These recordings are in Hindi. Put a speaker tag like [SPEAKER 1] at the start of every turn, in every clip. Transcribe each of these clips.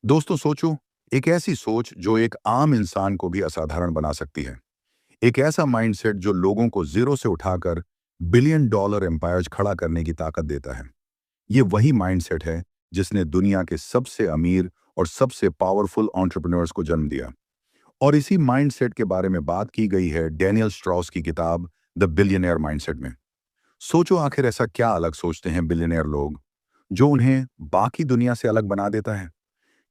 [SPEAKER 1] दोस्तों सोचो, एक ऐसी सोच जो एक आम इंसान को भी असाधारण बना सकती है। एक ऐसा माइंडसेट जो लोगों को जीरो से उठाकर बिलियन डॉलर एम्पायर्स खड़ा करने की ताकत देता है। ये वही माइंडसेट है जिसने दुनिया के सबसे अमीर और सबसे पावरफुल एंटरप्रेन्योर्स को जन्म दिया। और इसी माइंडसेट के बारे में बात की गई है डैनियल स्ट्रॉस की किताब द बिलियनियर माइंडसेट में। सोचो आखिर ऐसा क्या अलग सोचते हैं बिलियनियर लोग जो उन्हें बाकी दुनिया से अलग बना देता है।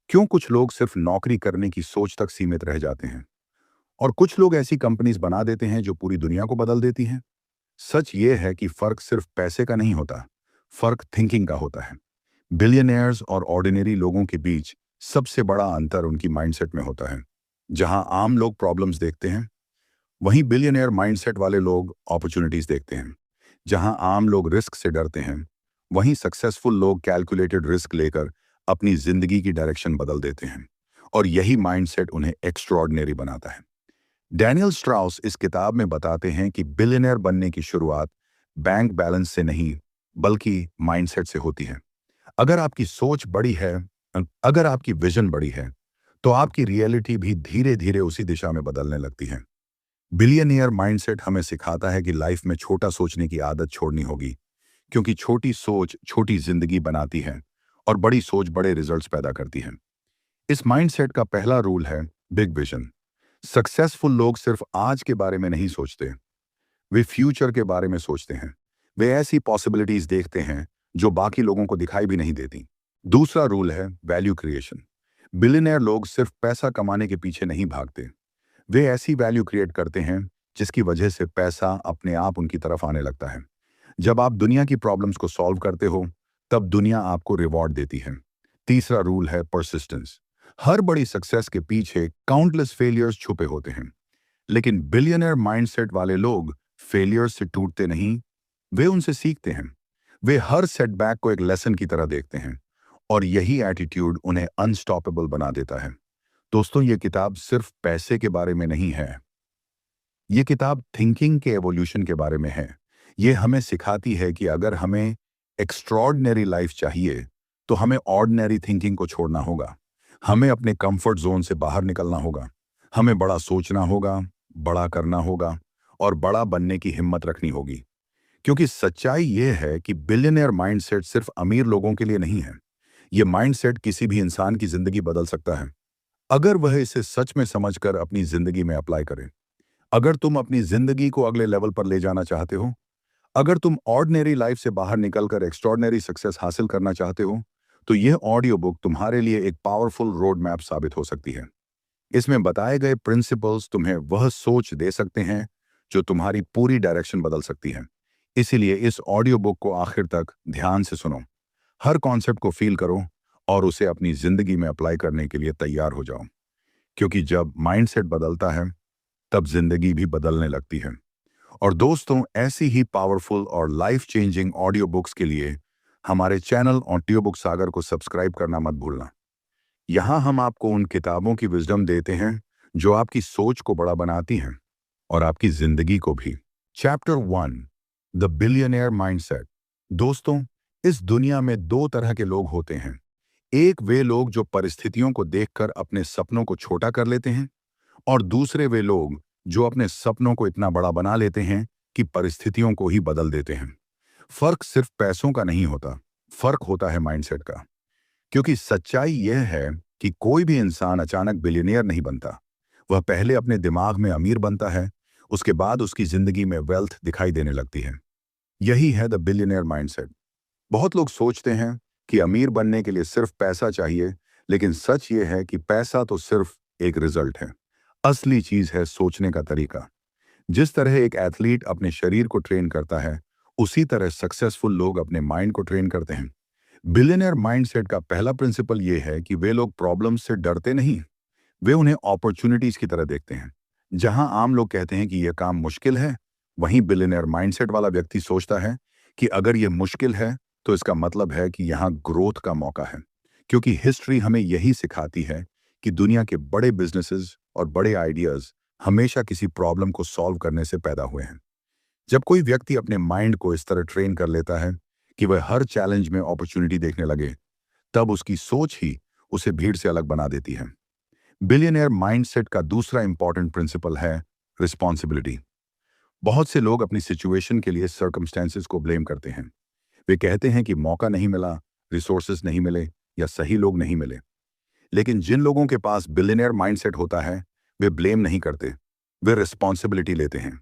[SPEAKER 1] क्यों कुछ लोग सिर्फ नौकरी करने की सोच तक सीमित रह जाते हैं और कुछ लोग ऐसी कंपनीज बना देते हैं जो पूरी दुनिया को बदल देती हैं। सच ये है कि फर्क सिर्फ पैसे का नहीं होता, फर्क थिंकिंग का होता है। बिलियनियर्स और ऑर्डिनरी लोगों के बीच सबसे बड़ा अंतर उनकी माइंडसेट में होता है। जहां आम लोग प्रॉब्लम्स देखते हैं, वहीं बिलियनियर माइंडसेट वाले लोग अपॉर्चुनिटीज देखते हैं। जहां आम लोग रिस्क से डरते हैं, वहीं सक्सेसफुल लोग कैलकुलेटेड रिस्क लेकर अपनी जिंदगी की डायरेक्शन बदल देते हैं। और यही माइंडसेट उन्हें एक्स्ट्रॉर्डिनरी बनाता है। डैनियल स्ट्राउस इस किताब में बताते हैं कि बिलियनियर बनने की शुरुआत बैंक बैलेंस से नहीं, बल्कि माइंडसेट से होती है। अगर आपकी सोच बड़ी है, अगर आपकी विजन बड़ी है, तो आपकी रियलिटी भी धीरे धीरे उसी दिशा में बदलने लगती है। बिलियनियर माइंडसेट हमें सिखाता है कि लाइफ में छोटा सोचने की आदत छोड़नी होगी, क्योंकि छोटी सोच छोटी जिंदगी बनाती है और बड़ी सोच बड़े रिजल्ट्स पैदा करती है। इस माइंडसेट का पहला रूल है बिग विजन। सक्सेसफुल लोग सिर्फ आज के बारे में नहीं सोचते, वे फ्यूचर के बारे में सोचते हैं। वे ऐसी पॉसिबिलिटीज देखते हैं जो बाकी लोगों को दिखाई भी नहीं देती। दूसरा रूल है वैल्यू क्रिएशन। बिलियनियर लोग सिर्फ पैसा कमाने के पीछे नहीं भागते, वे ऐसी वैल्यू क्रिएट करते हैं जिसकी वजह से पैसा अपने आप उनकी तरफ आने लगता है। जब आप दुनिया की प्रॉब्लम्स को सॉल्व करते हो, तब दुनिया आपको रिवॉर्ड देती है। तीसरा रूल है परसिस्टेंस। हर बड़ी सक्सेस के पीछे काउंटलेस फेलियर्स छुपे होते हैं, लेकिन बिलियनर माइंडसेट वाले लोग फेलियर्स से टूटते नहीं, वे उनसे सीखते हैं। वे हर सेटबैक को एक लेसन की तरह देखते हैं और यही एटीट्यूड उन्हें अनस्टॉपेबल बना देता है। दोस्तों, ये किताब सिर्फ पैसे के बारे में नहीं है, ये किताब थिंकिंग के एवोल्यूशन के बारे में है। ये हमें सिखाती है कि अगर हमें एक्स्ट्रॉर्डिनरी लाइफ चाहिए, तो हमें ऑर्डिनरी थिंकिंग को छोड़ना होगा। हमें अपने कंफर्ट जोन से बाहर निकलना होगा। हमें बड़ा सोचना होगा, बड़ा करना होगा और बड़ा बनने की हिम्मत रखनी होगी। क्योंकि सच्चाई ये है कि बिलियनियर माइंडसेट सिर्फ अमीर लोगों के लिए नहीं है। ये माइंडसेट किसी भी इंसान की जिंदगी बदल सकता है, अगर वह इसे सच में समझकर अपनी जिंदगी में अप्लाई करे। अगर तुम अपनी जिंदगी को अगले लेवल पर ले जाना चाहते हो, अगर तुम ऑर्डिनरी लाइफ से बाहर निकलकर एक्स्ट्रॉर्डिनरी सक्सेस हासिल करना चाहते हो, तो यह ऑडियो बुक तुम्हारे लिए एक पावरफुल रोड मैप साबित हो सकती है। इसमें बताए गए प्रिंसिपल्स तुम्हें वह सोच दे सकते हैं जो तुम्हारी पूरी डायरेक्शन बदल सकती है। इसीलिए इस ऑडियो बुक को आखिर तक ध्यान से सुनो, हर कॉन्सेप्ट को फील करो और उसे अपनी जिंदगी में अप्लाई करने के लिए तैयार हो जाओ। क्योंकि जब माइंडसेट बदलता है, तब जिंदगी भी बदलने लगती है। और दोस्तों, ऐसी ही पावरफुल और लाइफ चेंजिंग ऑडियो बुक्स के लिए हमारे चैनल ऑडियो बुक सागर को सब्सक्राइब करना मत भूलना। यहाँ हम आपको उन किताबों की विजडम देते हैं जो आपकी सोच को बड़ा बनाती हैं और आपकी जिंदगी को भी। Chapter 1, the billionaire mindset. दोस्तों, इस दुनिया में दो तरह के लोग होते हैं। एक वे लोग जो परिस्थितियों को देखकर अपने सपनों को छोटा कर लेते हैं, और दूसरे वे लोग जो अपने सपनों को इतना बड़ा बना लेते हैं कि परिस्थितियों को ही बदल देते हैं। फर्क सिर्फ पैसों का नहीं होता, फर्क होता है माइंडसेट का। क्योंकि सच्चाई यह है कि कोई भी इंसान अचानक बिलियनियर नहीं बनता। वह पहले अपने दिमाग में अमीर बनता है, उसके बाद उसकी जिंदगी में वेल्थ दिखाई देने लगती है। यही है द बिलियनियर माइंडसेट। बहुत लोग सोचते हैं कि अमीर बनने के लिए सिर्फ पैसा चाहिए, लेकिन सच ये है कि पैसा तो सिर्फ एक रिजल्ट है। असली चीज है सोचने का तरीका। जिस तरह एक एथलीट अपने शरीर को ट्रेन करता है, उसी तरह सक्सेसफुल लोग अपने माइंड को ट्रेन करते हैं। बिलियनियर माइंडसेट का पहला प्रिंसिपल यह है कि वे लोग प्रॉब्लम से डरते नहीं, वे उन्हें अपॉर्चुनिटीज की तरह देखते हैं। जहां आम लोग कहते हैं कि यह काम मुश्किल है, वहीं बिलियनियर माइंडसेट वाला व्यक्ति सोचता है कि अगर यह मुश्किल है, तो इसका मतलब है कि यहाँ ग्रोथ का मौका है। क्योंकि हिस्ट्री हमें यही सिखाती है कि दुनिया के बड़े बिजनेसेस और बड़े आइडियाज हमेशा किसी प्रॉब्लम को सॉल्व करने से पैदा हुए हैं। जब कोई व्यक्ति अपने माइंड को इस तरह ट्रेन कर लेता है कि वह हर चैलेंज में अपॉर्चुनिटी देखने लगे, तब उसकी सोच ही उसे भीड़ से अलग बना देती है। बिलियनियर माइंडसेट का दूसरा इंपॉर्टेंट प्रिंसिपल है रिस्पॉन्सिबिलिटी। बहुत से लोग अपनी सिचुएशन के लिए सर्कमस्टेंसेस को ब्लेम करते हैं। वे कहते हैं कि मौका नहीं मिला, रिसोर्सेज नहीं मिले या सही लोग नहीं मिले। लेकिन जिन लोगों के पास बिलियनियर माइंडसेट होता है, वे ब्लेम नहीं करते, वे रिस्पॉन्सिबिलिटी लेते हैं।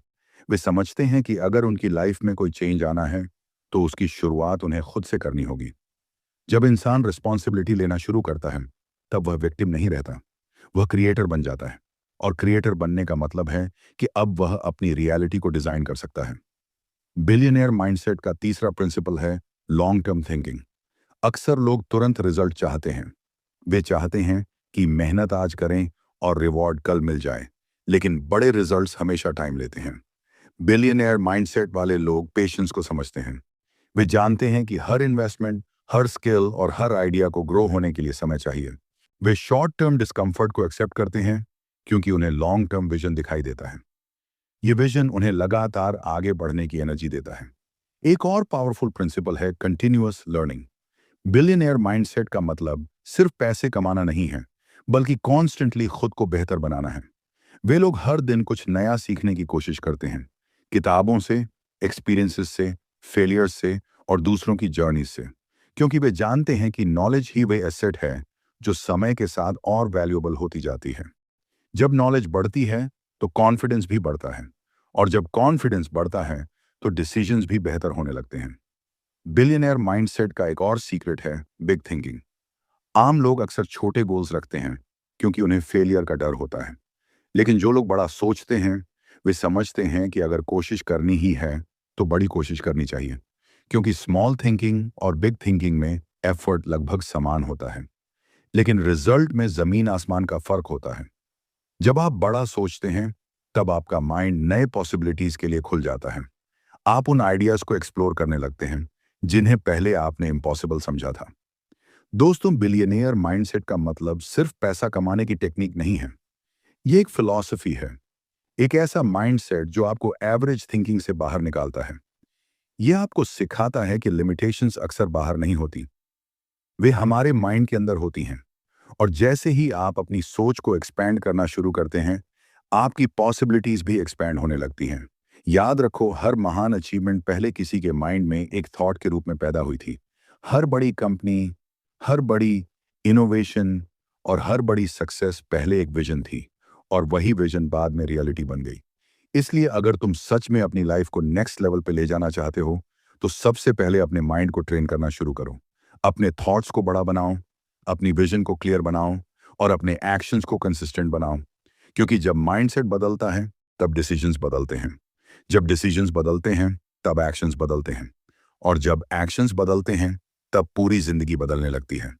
[SPEAKER 1] वे समझते हैं कि अगर उनकी लाइफ में कोई चेंज आना है तो उसकी शुरुआत उन्हें खुद से करनी होगी। जब इंसान रिस्पॉन्सिबिलिटी लेना शुरू करता है, तब वह विक्टिम नहीं रहता, वह क्रिएटर बन जाता है। और क्रिएटर बनने का मतलब है कि अब वह अपनी रियलिटी को डिजाइन कर सकता है। बिलियनियर माइंडसेट का तीसरा प्रिंसिपल है लॉन्ग टर्म थिंकिंग। अक्सर लोग तुरंत रिजल्ट चाहते हैं। वे चाहते हैं कि मेहनत आज करें और रिवॉर्ड कल मिल जाए, लेकिन बड़े रिजल्ट्स हमेशा टाइम लेते हैं। बिलियनियर माइंडसेट वाले लोग पेशेंस को समझते हैं। वे जानते हैं कि हर इन्वेस्टमेंट, हर स्किल और हर आइडिया को ग्रो होने के लिए समय चाहिए। वे शॉर्ट टर्म डिस्कम्फर्ट को एक्सेप्ट करते हैं क्योंकि उन्हें लॉन्ग टर्म विजन दिखाई देता है। ये विजन उन्हें लगातार आगे बढ़ने की एनर्जी देता है। एक और पावरफुल प्रिंसिपल है कंटिन्यूअस लर्निंग। बिलियनियर माइंडसेट का मतलब सिर्फ पैसे कमाना नहीं है, बल्कि कॉन्स्टेंटली खुद को बेहतर बनाना है। वे लोग हर दिन कुछ नया सीखने की कोशिश करते हैं, किताबों से, एक्सपीरियंसेस से, फेलियर्स से और दूसरों की जर्नी से, क्योंकि वे जानते हैं कि नॉलेज ही वह एसेट है जो समय के साथ और वैल्यूएबल होती जाती है। जब नॉलेज बढ़ती है तो कॉन्फिडेंस भी बढ़ता है, और जब कॉन्फिडेंस बढ़ता है तो डिसीजंस भी बेहतर होने लगते हैं। बिलियनियर माइंडसेट का एक और सीक्रेट है बिग थिंकिंग। आम लोग अक्सर छोटे गोल्स रखते हैं क्योंकि उन्हें फेलियर का डर होता है, लेकिन जो लोग बड़ा सोचते हैं वे समझते हैं कि अगर कोशिश करनी ही है तो बड़ी कोशिश करनी चाहिए, क्योंकि स्मॉल थिंकिंग और बिग थिंकिंग में एफर्ट लगभग समान होता है, लेकिन रिजल्ट में जमीन आसमान का फर्क होता है। जब आप बड़ा सोचते हैं तब आपका माइंड नए पॉसिबिलिटीज के लिए खुल जाता है। आप उन आइडियाज को एक्सप्लोर करने लगते हैं जिन्हें पहले आपने इम्पॉसिबल समझा था। दोस्तों, बिलियनियर माइंडसेट का मतलब सिर्फ पैसा कमाने की टेक्निक नहीं है। ये एक फिलॉसफी है, एक ऐसा माइंडसेट जो आपको एवरेज थिंकिंग से बाहर निकालता है। यह आपको सिखाता है कि लिमिटेशंस अक्सर बाहर नहीं होती, वे हमारे माइंड के अंदर होती हैं। और जैसे ही आप अपनी सोच को एक्सपैंड करना शुरू करते हैं, आपकी पॉसिबिलिटीज भी एक्सपैंड होने लगती हैं। याद रखो, हर महान अचीवमेंट पहले किसी के माइंड में एक थॉट के रूप में पैदा हुई थी। हर बड़ी कंपनी, हर बड़ी इनोवेशन और हर बड़ी सक्सेस पहले एक विजन थी, और वही विजन बाद में रियलिटी बन गई। इसलिए अगर तुम सच में अपनी लाइफ को नेक्स्ट लेवल पे ले जाना चाहते हो, तो सबसे पहले अपने माइंड को ट्रेन करना शुरू करो। अपने थॉट्स को बड़ा बनाओ, अपनी विजन को क्लियर बनाओ और अपने एक्शंस को कंसिस्टेंट बनाओ, क्योंकि जब माइंडसेट बदलता है तब डिसीजंस बदलते हैं। जब डिसीजंस बदलते हैं तब एक्शंस बदलते हैं, और जब एक्शंस बदलते हैं तब पूरी जिंदगी बदलने लगती है।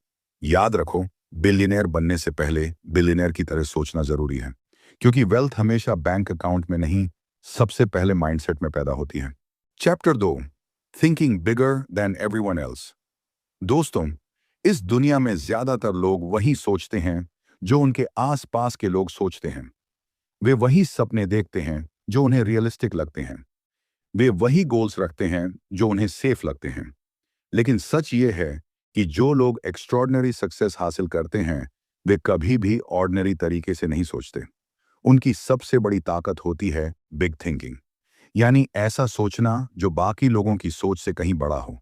[SPEAKER 1] याद रखो, बिलियनियर बनने से पहले बिलियनियर की तरह सोचना जरूरी है, क्योंकि वेल्थ हमेशा बैंक अकाउंट में नहीं, सबसे पहले माइंडसेट में पैदा होती है। Chapter 2, thinking bigger than everyone else. दोस्तों, इस दुनिया में ज्यादातर लोग वही सोचते हैं जो उनके आसपास के लोग सोचते हैं। वे वही सपने देखते हैं जो उन्हें रियलिस्टिक लगते हैं। वे वही गोल्स रखते हैं जो उन्हें सेफ लगते हैं। लेकिन सच ये है कि जो लोग एक्स्ट्रॉर्डिनरी सक्सेस हासिल करते हैं, वे कभी भी ऑर्डिनरी तरीके से नहीं सोचते। उनकी सबसे बड़ी ताकत होती है बिग थिंकिंग, यानी ऐसा सोचना जो बाकी लोगों की सोच से कहीं बड़ा हो।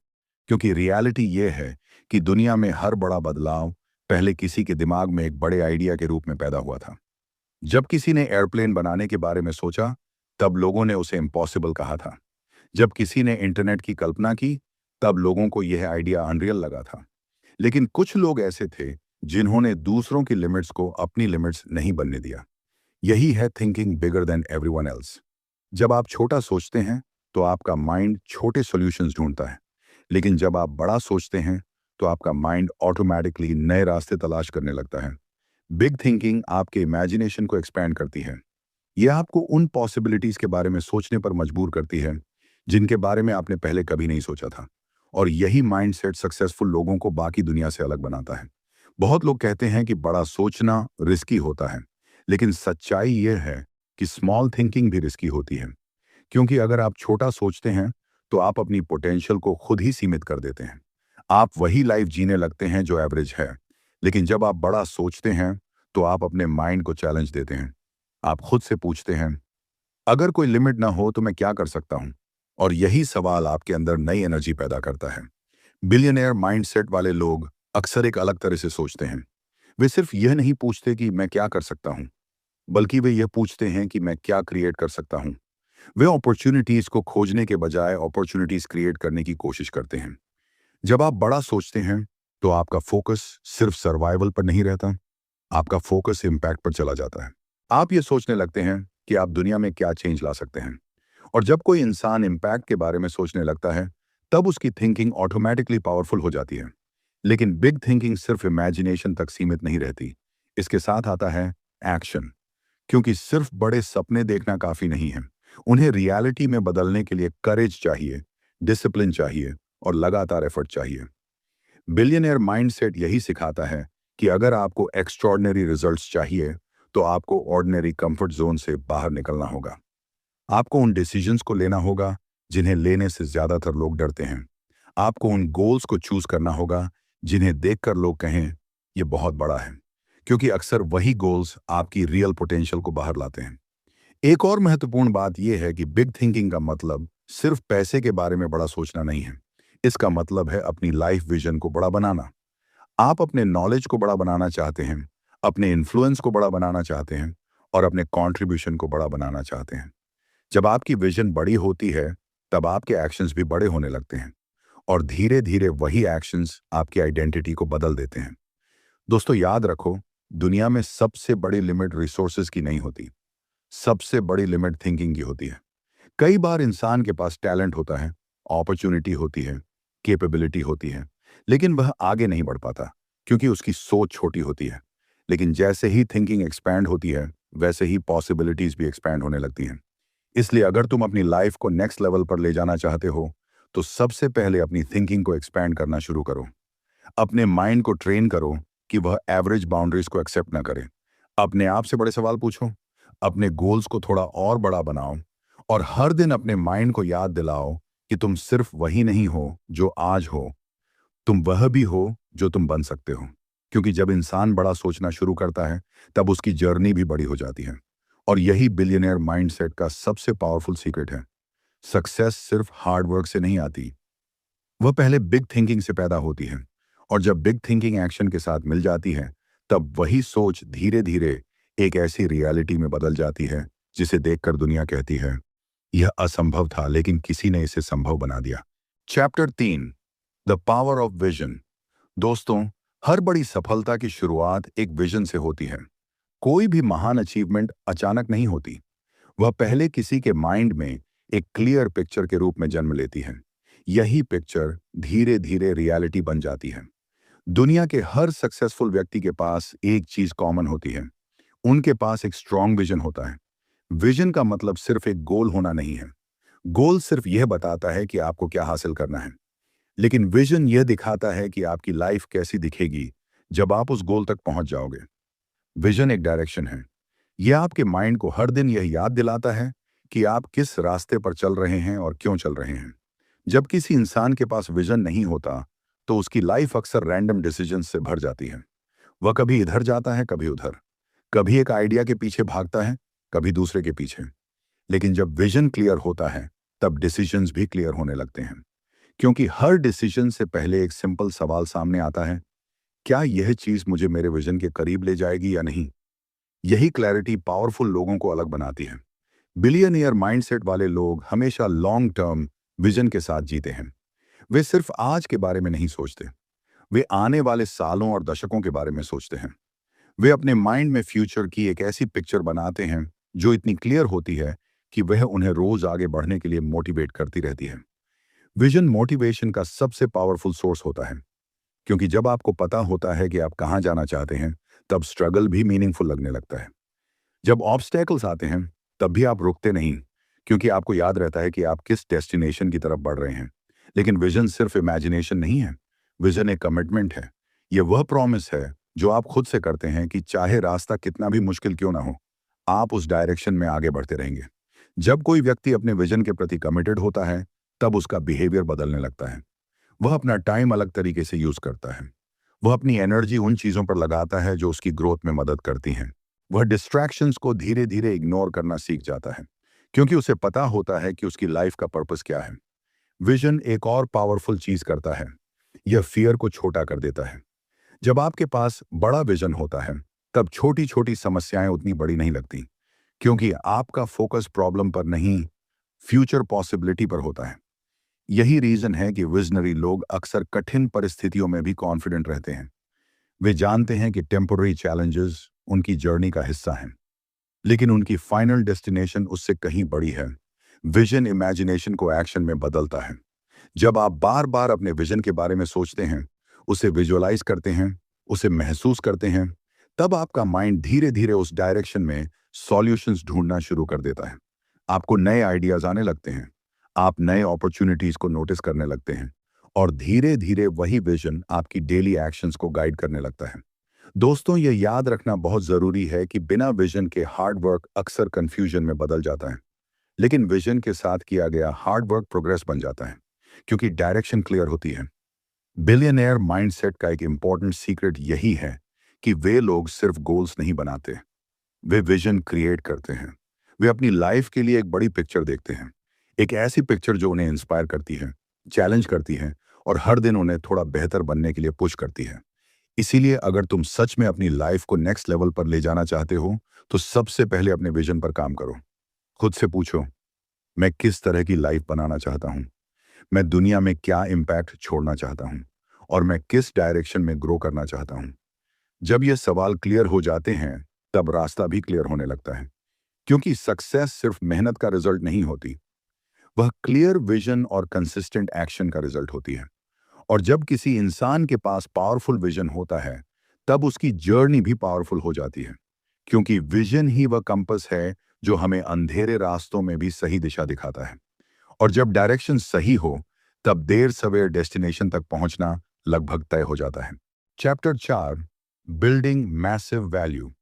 [SPEAKER 1] क्योंकि रियलिटी ये है कि दुनिया में हर बड़ा बदलाव पहले किसी के दिमाग में एक बड़े आइडिया के रूप में पैदा हुआ था। जब किसी ने एयरप्लेन बनाने के बारे में सोचा, तब लोगों ने उसे इम्पॉसिबल कहा था। जब किसी ने इंटरनेट की कल्पना की, तब लोगों को यह आइडिया अनरियल लगा था। लेकिन कुछ लोग ऐसे थे जिन्होंने दूसरों की लिमिट्स को अपनी लिमिट्स नहीं बनने दिया। यही है thinking bigger than everyone else. जब आप छोटा सोचते हैं तो आपका माइंड छोटे सॉल्यूशंस ढूंढता है, लेकिन जब आप बड़ा सोचते हैं तो आपका माइंड ऑटोमेटिकली नए रास्ते तलाश करने लगता है। बिग थिंकिंग आपके इमेजिनेशन को एक्सपैंड करती है। यह आपको उन पॉसिबिलिटीज के बारे में सोचने पर मजबूर करती है जिनके बारे में आपने पहले कभी नहीं सोचा था। और यही माइंडसेट सक्सेसफुल लोगों को बाकी दुनिया से अलग बनाता है। बहुत लोग कहते हैं कि बड़ा सोचना रिस्की होता है, लेकिन सच्चाई यह है कि स्मॉल थिंकिंग भी रिस्की होती है। क्योंकि अगर आप छोटा सोचते हैं तो आप अपनी पोटेंशियल को खुद ही सीमित कर देते हैं। आप वही लाइफ जीने लगते हैं जो एवरेज है, लेकिन जब आप बड़ा सोचते हैं तो आप अपने माइंड को चैलेंज देते हैं। आप खुद से पूछते हैं, अगर कोई लिमिट ना हो तो मैं क्या कर सकता हूं? और यही सवाल आपके अंदर नई एनर्जी पैदा करता है। बिलियनियर माइंडसेट वाले लोग अक्सर एक अलग तरह से सोचते हैं। वे सिर्फ यह नहीं पूछते कि मैं क्या कर सकता हूं, बल्कि वे यह पूछते हैं कि मैं क्या क्रिएट कर सकता हूं। वे अपॉर्चुनिटीज को खोजने के बजाय अपॉर्चुनिटीज क्रिएट करने की कोशिश करते हैं। जब आप बड़ा सोचते हैं तो आपका फोकस सिर्फ सर्वाइवल पर नहीं रहता, आपका फोकस इम्पैक्ट पर चला जाता है। आप ये सोचने लगते हैं कि आप दुनिया में क्या चेंज ला सकते हैं। और जब कोई इंसान इम्पैक्ट के बारे में सोचने लगता है, तब उसकी थिंकिंग ऑटोमेटिकली पावरफुल हो जाती है। लेकिन बिग थिंकिंग सिर्फ इमेजिनेशन तक सीमित नहीं रहती। इसके साथ आता है एक्शन। क्योंकि सिर्फ बड़े सपने देखना काफी नहीं है। उन्हें रियलिटी में बदलने के लिए करेज चाहिए, डिसिप्लिन चाहिए और लगातार एफर्ट चाहिए। बिलियनियर माइंडसेट यही सिखाता है कि अगर आपको एक्स्ट्रॉर्डिनरी रिजल्ट्स चाहिए, तो आपको ऑर्डिनरी कंफर्ट जोन से बाहर निकलना होगा। आपको उन डिसीजंस को लेना होगा जिन्हें लेने से ज्यादातर लोग डरते हैं। आपको उन गोल्स को चूज करना होगा जिन्हें देखकर लोग कहें यह बहुत बड़ा है, क्योंकि अक्सर वही गोल्स आपकी रियल पोटेंशियल को बाहर लाते हैं। एक और महत्वपूर्ण बात यह है कि बिग थिंकिंग का मतलब सिर्फ पैसे के बारे में बड़ा सोचना नहीं है। इसका मतलब है अपनी लाइफ विजन को बड़ा बनाना। आप अपने नॉलेज को बड़ा बनाना चाहते हैं, अपने इन्फ्लुएंस को बड़ा बनाना चाहते हैं और अपने कॉन्ट्रीब्यूशन को बड़ा बनाना चाहते हैं। जब आपकी विजन बड़ी होती है, तब आपके एक्शंस भी बड़े होने लगते हैं और धीरे धीरे वही एक्शंस आपकी आइडेंटिटी को बदल देते हैं। दोस्तों, याद रखो, दुनिया में सबसे बड़ी लिमिट रिसोर्सेज की नहीं होती, सबसे बड़ी लिमिट थिंकिंग की होती है। कई बार इंसान के पास टैलेंट होता है, अपॉर्चुनिटी होती है, कैपेबिलिटी होती है, लेकिन वह आगे नहीं बढ़ पाता क्योंकि उसकी सोच छोटी होती है। लेकिन जैसे ही थिंकिंग एक्सपैंड होती है, वैसे ही पॉसिबिलिटीज भी एक्सपैंड होने लगती हैं। इसलिए अगर तुम अपनी लाइफ को नेक्स्ट लेवल पर ले जाना चाहते हो, तो सबसे पहले अपनी थिंकिंग को एक्सपैंड करना शुरू करो। अपने माइंड को ट्रेन करो कि वह एवरेज बाउंड्रीज को एक्सेप्ट ना करे। अपने आप से बड़े सवाल पूछो, अपने गोल्स को थोड़ा और बड़ा बनाओ और हर दिन अपने माइंड को याद दिलाओ कि तुम सिर्फ वही नहीं हो जो आज हो, तुम वह भी हो जो तुम बन सकते हो। क्योंकि जब इंसान बड़ा सोचना शुरू करता है, तब उसकी जर्नी भी बड़ी हो जाती है। और यही बिलियनियर माइंडसेट का सबसे पावरफुल सीक्रेट है। सक्सेस सिर्फ हार्ड वर्क से नहीं आती, वह पहले बिग थिंकिंग से पैदा होती है। और जब बिग थिंकिंग एक्शन के साथ मिल जाती है, तब वही सोच धीरे धीरे एक ऐसी रियलिटी में बदल जाती है जिसे देखकर दुनिया कहती है, यह असंभव था लेकिन किसी ने इसे संभव बना दिया। Chapter 3, the power of vision. दोस्तों, हर बड़ी सफलता की शुरुआत एक विजन से होती है। कोई भी महान अचीवमेंट अचानक नहीं होती, वह पहले किसी के माइंड में एक क्लियर पिक्चर के रूप में जन्म लेती है। यही पिक्चर धीरे धीरे रियलिटी बन जाती है। दुनिया के हर सक्सेसफुल व्यक्ति के पास एक चीज कॉमन होती है, उनके पास एक स्ट्रॉन्ग विजन होता है। विजन का मतलब सिर्फ एक गोल होना नहीं है। गोल सिर्फ यह बताता है कि आपको क्या हासिल करना है, लेकिन विजन यह दिखाता है कि आपकी लाइफ कैसी दिखेगी जब आप उस गोल तक पहुंच जाओगे। विजन एक डायरेक्शन है। यह आपके माइंड को हर दिन यह याद दिलाता है कि आप किस रास्ते पर चल रहे हैं और क्यों चल रहे हैं। जब किसी इंसान के पास विजन नहीं होता, तो उसकी लाइफ अक्सर रैंडम डिसीजन से भर जाती है। वह कभी इधर जाता है, कभी उधर, कभी एक आइडिया के पीछे भागता है, कभी दूसरे के पीछे। लेकिन जब विजन क्लियर होता है, तब डिसीजंस भी क्लियर होने लगते हैं। क्योंकि हर डिसीजन से पहले एक सिंपल सवाल सामने आता है, क्या यह चीज मुझे मेरे विजन के करीब ले जाएगी या नहीं। यही क्लैरिटी पावरफुल लोगों को अलग बनाती है। बिलियनियर माइंडसेट वाले लोग हमेशा लॉन्ग टर्म विजन के साथ जीते हैं। वे सिर्फ आज के बारे में नहीं सोचते, वे आने वाले सालों और दशकों के बारे में सोचते हैं। वे अपने माइंड में फ्यूचर की एक ऐसी पिक्चर बनाते हैं जो इतनी क्लियर होती है कि वह उन्हें रोज आगे बढ़ने के लिए मोटिवेट करती रहती है। विजन मोटिवेशन का सबसे पावरफुल सोर्स होता है, क्योंकि जब आपको पता होता है कि आप कहां जाना चाहते हैं, तब स्ट्रगल भी मीनिंगफुल लगने लगता है। जब ऑब्स्टेकल्स आते हैं, तब भी आप रुकते नहीं, क्योंकि आपको याद रहता है कि आप किस डेस्टिनेशन की तरफ बढ़ रहे हैं। लेकिन विजन सिर्फ इमेजिनेशन नहीं है, विजन एक कमिटमेंट है। यह वह प्रॉमिस है जो आप खुद से करते हैं कि चाहे रास्ता कितना भी मुश्किल क्यों ना हो, आप उस डायरेक्शन में आगे बढ़ते रहेंगे। जब कोई व्यक्ति अपने विजन के प्रति कमिटेड होता है, तब उसका बिहेवियर बदलने लगता है। वह अपना टाइम अलग तरीके से यूज करता है, वह अपनी एनर्जी उन चीज़ों पर लगाता है जो उसकी ग्रोथ में मदद करती हैं। वह डिस्ट्रैक्शंस को धीरे धीरे इग्नोर करना सीख जाता है, क्योंकि उसे पता होता है कि उसकी लाइफ का पर्पस क्या है। विजन एक और पावरफुल चीज़ करता है। यह फियर को छोटा कर देता है। जब आपके पास बड़ा विजन होता है, तब छोटी छोटी समस्याएं उतनी बड़ी नहीं लगती, क्योंकि आपका फोकस प्रॉब्लम पर नहीं, फ्यूचर पॉसिबिलिटी पर होता है। यही रीजन है कि विजनरी लोग अक्सर कठिन परिस्थितियों में भी कॉन्फिडेंट रहते हैं। वे जानते हैं कि टेम्पररी चैलेंजेस उनकी जर्नी का हिस्सा हैं, लेकिन उनकी फाइनल डेस्टिनेशन उससे कहीं बड़ी है। विजन इमेजिनेशन को एक्शन में बदलता है। जब आप बार बार अपने विजन के बारे में सोचते हैं, उसे विजुअलाइज करते हैं, उसे महसूस करते हैं, तब आपका माइंड धीरे धीरे उस डायरेक्शन में सॉल्यूशंस ढूंढना शुरू कर देता है। आपको नए आइडियाज आने लगते हैं, आप नए अपॉर्चुनिटीज को नोटिस करने लगते हैं, और धीरे धीरे वही विजन आपकी डेली एक्शंस को गाइड करने लगता है। दोस्तों, ये याद रखना बहुत जरूरी है कि बिना विजन के हार्ड वर्क अक्सर कंफ्यूजन में बदल जाता है, लेकिन विजन के साथ किया गया हार्ड वर्क प्रोग्रेस बन जाता है, क्योंकि डायरेक्शन क्लियर होती है। बिलियनेयर माइंडसेट का एक इंपॉर्टेंट सीक्रेट यही है कि वे लोग सिर्फ गोल्स नहीं बनाते, वे विजन क्रिएट करते हैं। वे अपनी लाइफ के लिए एक बड़ी पिक्चर देखते हैं, एक ऐसी पिक्चर जो उन्हें इंस्पायर करती है, चैलेंज करती है, और हर दिन उन्हें थोड़ा बेहतर बनने के लिए पुश करती है। इसीलिए अगर तुम सच में अपनी लाइफ को नेक्स्ट लेवल पर ले जाना चाहते हो, तो सबसे पहले अपने विजन पर काम करो। खुद से पूछो, मैं किस तरह की लाइफ बनाना चाहता हूँ? मैं दुनिया में क्या इम्पैक्ट छोड़ना चाहता हूँ? और मैं किस डायरेक्शन में ग्रो करना चाहता हूँ? जब ये सवाल क्लियर हो जाते हैं, तब रास्ता भी क्लियर होने लगता है, क्योंकि सक्सेस सिर्फ मेहनत का रिजल्ट नहीं होती, वह क्लियर विजन और कंसिस्टेंट एक्शन का रिजल्ट होती है। और जब किसी इंसान के पास पावरफुल विजन होता है, तब उसकी जर्नी भी पावरफुल हो जाती है, क्योंकि विजन ही वह कंपस है जो हमें अंधेरे रास्तों में भी सही दिशा दिखाता है। और जब डायरेक्शन सही हो, तब देर सवेर डेस्टिनेशन तक पहुंचना लगभग तय हो जाता है। Chapter 4, building massive value.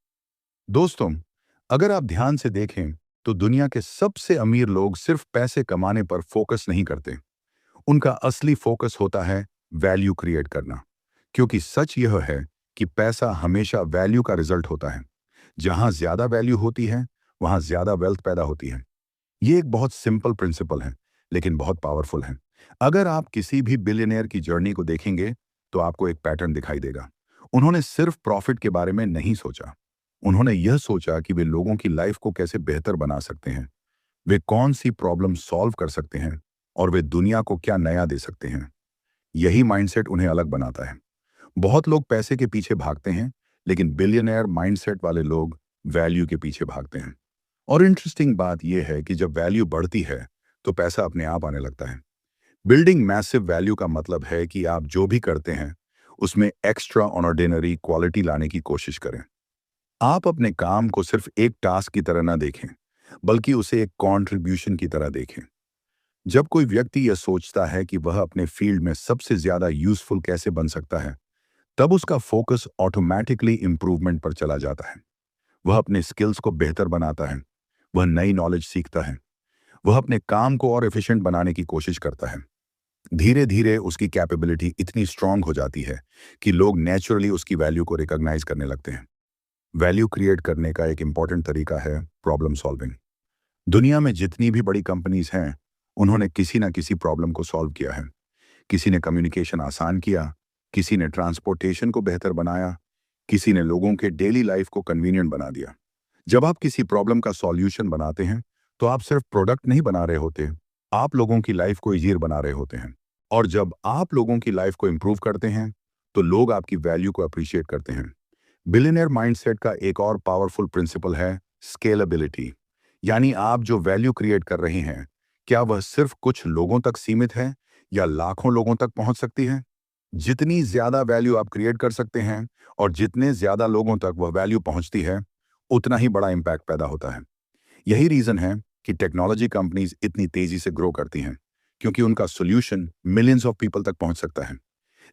[SPEAKER 1] दोस्तों, अगर आप ध्यान से देखें, तो दुनिया के सबसे अमीर लोग सिर्फ पैसे कमाने पर फोकस नहीं करते। उनका असली फोकस होता है वैल्यू क्रिएट करना, क्योंकि सच यह है कि पैसा हमेशा वैल्यू का रिजल्ट होता है। जहां ज्यादा वैल्यू होती है, वहां ज्यादा वेल्थ पैदा होती है। ये एक बहुत सिंपल प्रिंसिपल है, लेकिन बहुत पावरफुल है। अगर आप किसी भी बिलियनियर की जर्नी को देखेंगे, तो आपको एक पैटर्न दिखाई देगा। उन्होंने सिर्फ प्रॉफिट के बारे में नहीं सोचा, उन्होंने यह सोचा कि वे लोगों की लाइफ को कैसे बेहतर बना सकते हैं, वे कौन सी प्रॉब्लम सॉल्व कर सकते हैं, और वे दुनिया को क्या नया दे सकते हैं। यही माइंडसेट उन्हें अलग बनाता है। बहुत लोग पैसे के पीछे भागते हैं, लेकिन बिलियनियर माइंडसेट वाले लोग वैल्यू के पीछे भागते हैं। और इंटरेस्टिंग बात यह है कि जब वैल्यू बढ़ती है, तो पैसा अपने आप आने लगता है। बिल्डिंग मैसिव वैल्यू का मतलब है कि आप जो भी करते हैं, उसमें एक्स्ट्रा ऑर्डिनरी क्वालिटी लाने की कोशिश करें। आप अपने काम को सिर्फ एक टास्क की तरह ना देखें, बल्कि उसे एक कॉन्ट्रीब्यूशन की तरह देखें। जब कोई व्यक्ति यह सोचता है कि वह अपने फील्ड में सबसे ज्यादा यूजफुल कैसे बन सकता है, तब उसका फोकस ऑटोमेटिकली इंप्रूवमेंट पर चला जाता है। वह अपने स्किल्स को बेहतर बनाता है, वह नई नॉलेज सीखता है, वह अपने काम को और एफिशिएंट बनाने की कोशिश करता है। धीरे धीरे उसकी कैपेबिलिटी इतनी स्ट्रांग हो जाती है कि लोग नेचुरली उसकी वैल्यू को रिकॉग्नाइज करने लगते हैं। वैल्यू क्रिएट करने का एक इंपॉर्टेंट तरीका है प्रॉब्लम सॉल्विंग। दुनिया में जितनी भी बड़ी कंपनीज हैं, उन्होंने किसी ना किसी प्रॉब्लम को सॉल्व किया है। किसी ने कम्युनिकेशन आसान किया, किसी ने ट्रांसपोर्टेशन को बेहतर बनाया, किसी ने लोगों के डेली लाइफ को कन्वीनियंट बना दिया। जब आप किसी प्रॉब्लम का सॉल्यूशन बनाते हैं, तो आप सिर्फ प्रोडक्ट नहीं बना रहे होते, आप लोगों की लाइफ को ईजियर बना रहे होते हैं। और जब आप लोगों की लाइफ को इंप्रूव करते हैं, तो लोग आपकी वैल्यू को अप्रिशिएट करते हैं। बिलियनियर माइंडसेट का एक और पावरफुल प्रिंसिपल है स्केलेबिलिटी। यानी आप जो वैल्यू क्रिएट कर रहे हैं, क्या वह सिर्फ कुछ लोगों तक सीमित है या लाखों लोगों तक पहुंच सकती है? जितनी ज्यादा वैल्यू आप क्रिएट कर सकते हैं और जितने ज्यादा लोगों तक वह वैल्यू पहुंचती है, उतना ही बड़ा इंपैक्ट पैदा होता है। यही रीजन है कि टेक्नोलॉजी कंपनीज इतनी तेजी से ग्रो करती हैं, क्योंकि उनका सॉल्यूशन मिलियंस ऑफ पीपल तक पहुंच सकता है।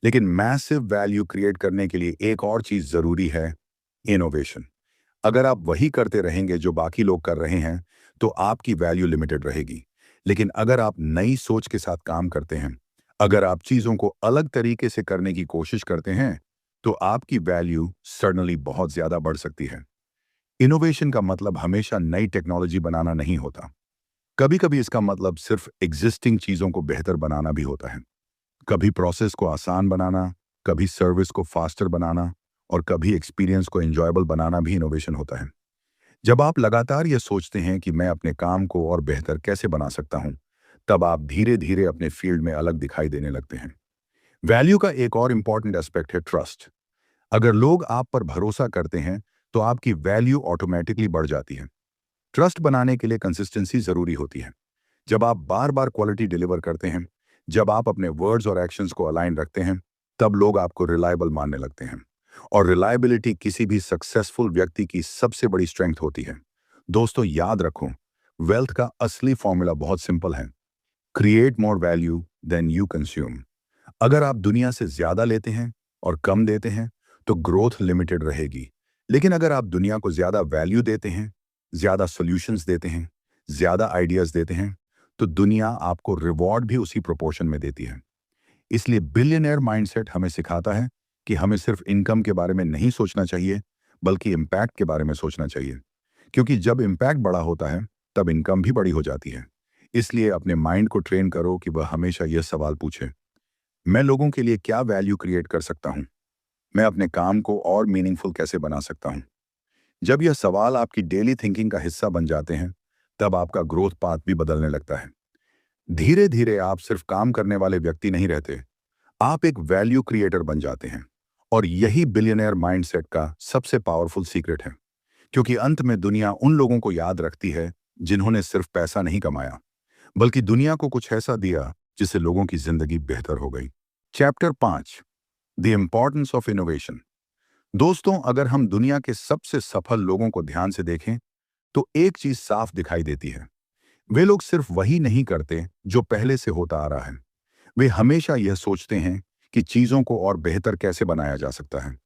[SPEAKER 1] लेकिन मैसिव वैल्यू क्रिएट करने के लिए एक और चीज जरूरी है, इनोवेशन। अगर आप वही करते रहेंगे जो बाकी लोग कर रहे हैं, तो आपकी वैल्यू लिमिटेड रहेगी। लेकिन अगर आप नई सोच के साथ काम करते हैं, अगर आप चीजों को अलग तरीके से करने की कोशिश करते हैं, तो आपकी वैल्यू सडनली बहुत ज्यादा बढ़ सकती है। इनोवेशन का मतलब हमेशा नई टेक्नोलॉजी बनाना नहीं होता। कभी कभी इसका मतलब सिर्फ एग्जिस्टिंग चीजों को बेहतर बनाना भी होता है। कभी प्रोसेस को आसान बनाना, कभी सर्विस को फास्टर बनाना और कभी एक्सपीरियंस को एंजॉयबल बनाना भी इनोवेशन होता है। जब आप लगातार ये सोचते हैं कि मैं अपने काम को और बेहतर कैसे बना सकता हूं, तब आप धीरे धीरे अपने फील्ड में अलग दिखाई देने लगते हैं। वैल्यू का एक और इंपॉर्टेंट एस्पेक्ट है ट्रस्ट। अगर लोग आप पर भरोसा करते हैं तो आपकी वैल्यू ऑटोमेटिकली बढ़ जाती है। ट्रस्ट बनाने के लिए कंसिस्टेंसी जरूरी होती है। जब आप बार बार क्वालिटी डिलीवर करते हैं, जब आप अपने वर्ड्स और एक्शंस को अलाइन रखते हैं, तब लोग आपको रिलायबल मानने लगते हैं। और रिलायबिलिटी किसी भी सक्सेसफुल व्यक्ति की सबसे बड़ी स्ट्रेंथ होती है। दोस्तों याद रखो, वेल्थ का असली फॉर्मूला बहुत सिंपल है। Create more value than you consume. अगर आप दुनिया से ज्यादा लेते हैं और कम देते हैं तो ग्रोथ लिमिटेड रहेगी। लेकिन अगर आप दुनिया को ज्यादा वैल्यू देते हैं, ज्यादा सॉल्यूशंस देते हैं, ज्यादा आइडियाज देते हैं, तो दुनिया आपको रिवॉर्ड भी उसी प्रोपोर्शन में देती है। इसलिए बिलियनियर माइंडसेट हमें सिखाता है कि हमें सिर्फ इनकम के बारे में नहीं सोचना चाहिए, बल्कि इम्पैक्ट के बारे में सोचना चाहिए। क्योंकि जब इम्पैक्ट बड़ा होता है, तब इनकम भी बड़ी हो जाती है। इसलिए अपने माइंड को ट्रेन करो कि वह हमेशा यह सवाल पूछे, मैं लोगों के लिए क्या वैल्यू क्रिएट कर सकता हूं? मैं अपने काम को और मीनिंगफुल कैसे बना सकता हूं? जब यह सवाल आपकी डेली थिंकिंग का हिस्सा बन जाते हैं, तब आपका ग्रोथ पाथ भी बदलने लगता है। धीरे धीरे आप सिर्फ काम करने वाले व्यक्ति नहीं रहते, आप एक वैल्यू क्रिएटर बन जाते हैं। और यही बिलियनियर माइंडसेट का सबसे पावरफुल सीक्रेट है। क्योंकि अंत में दुनिया उन लोगों को याद रखती है जिन्होंने सिर्फ पैसा नहीं कमाया, बल्कि दुनिया को कुछ ऐसा दिया जिससे लोगों की जिंदगी बेहतर हो गई। Chapter 5, the importance of innovation. दोस्तों, अगर हम दुनिया के सबसे सफल लोगों को ध्यान से देखें, तो एक चीज साफ दिखाई देती है। वे लोग सिर्फ वही नहीं करते जो पहले से होता आ रहा है। वे हमेशा यह सोचते हैं कि चीजों को और बेहतर कैसे बनाया जा सकता है।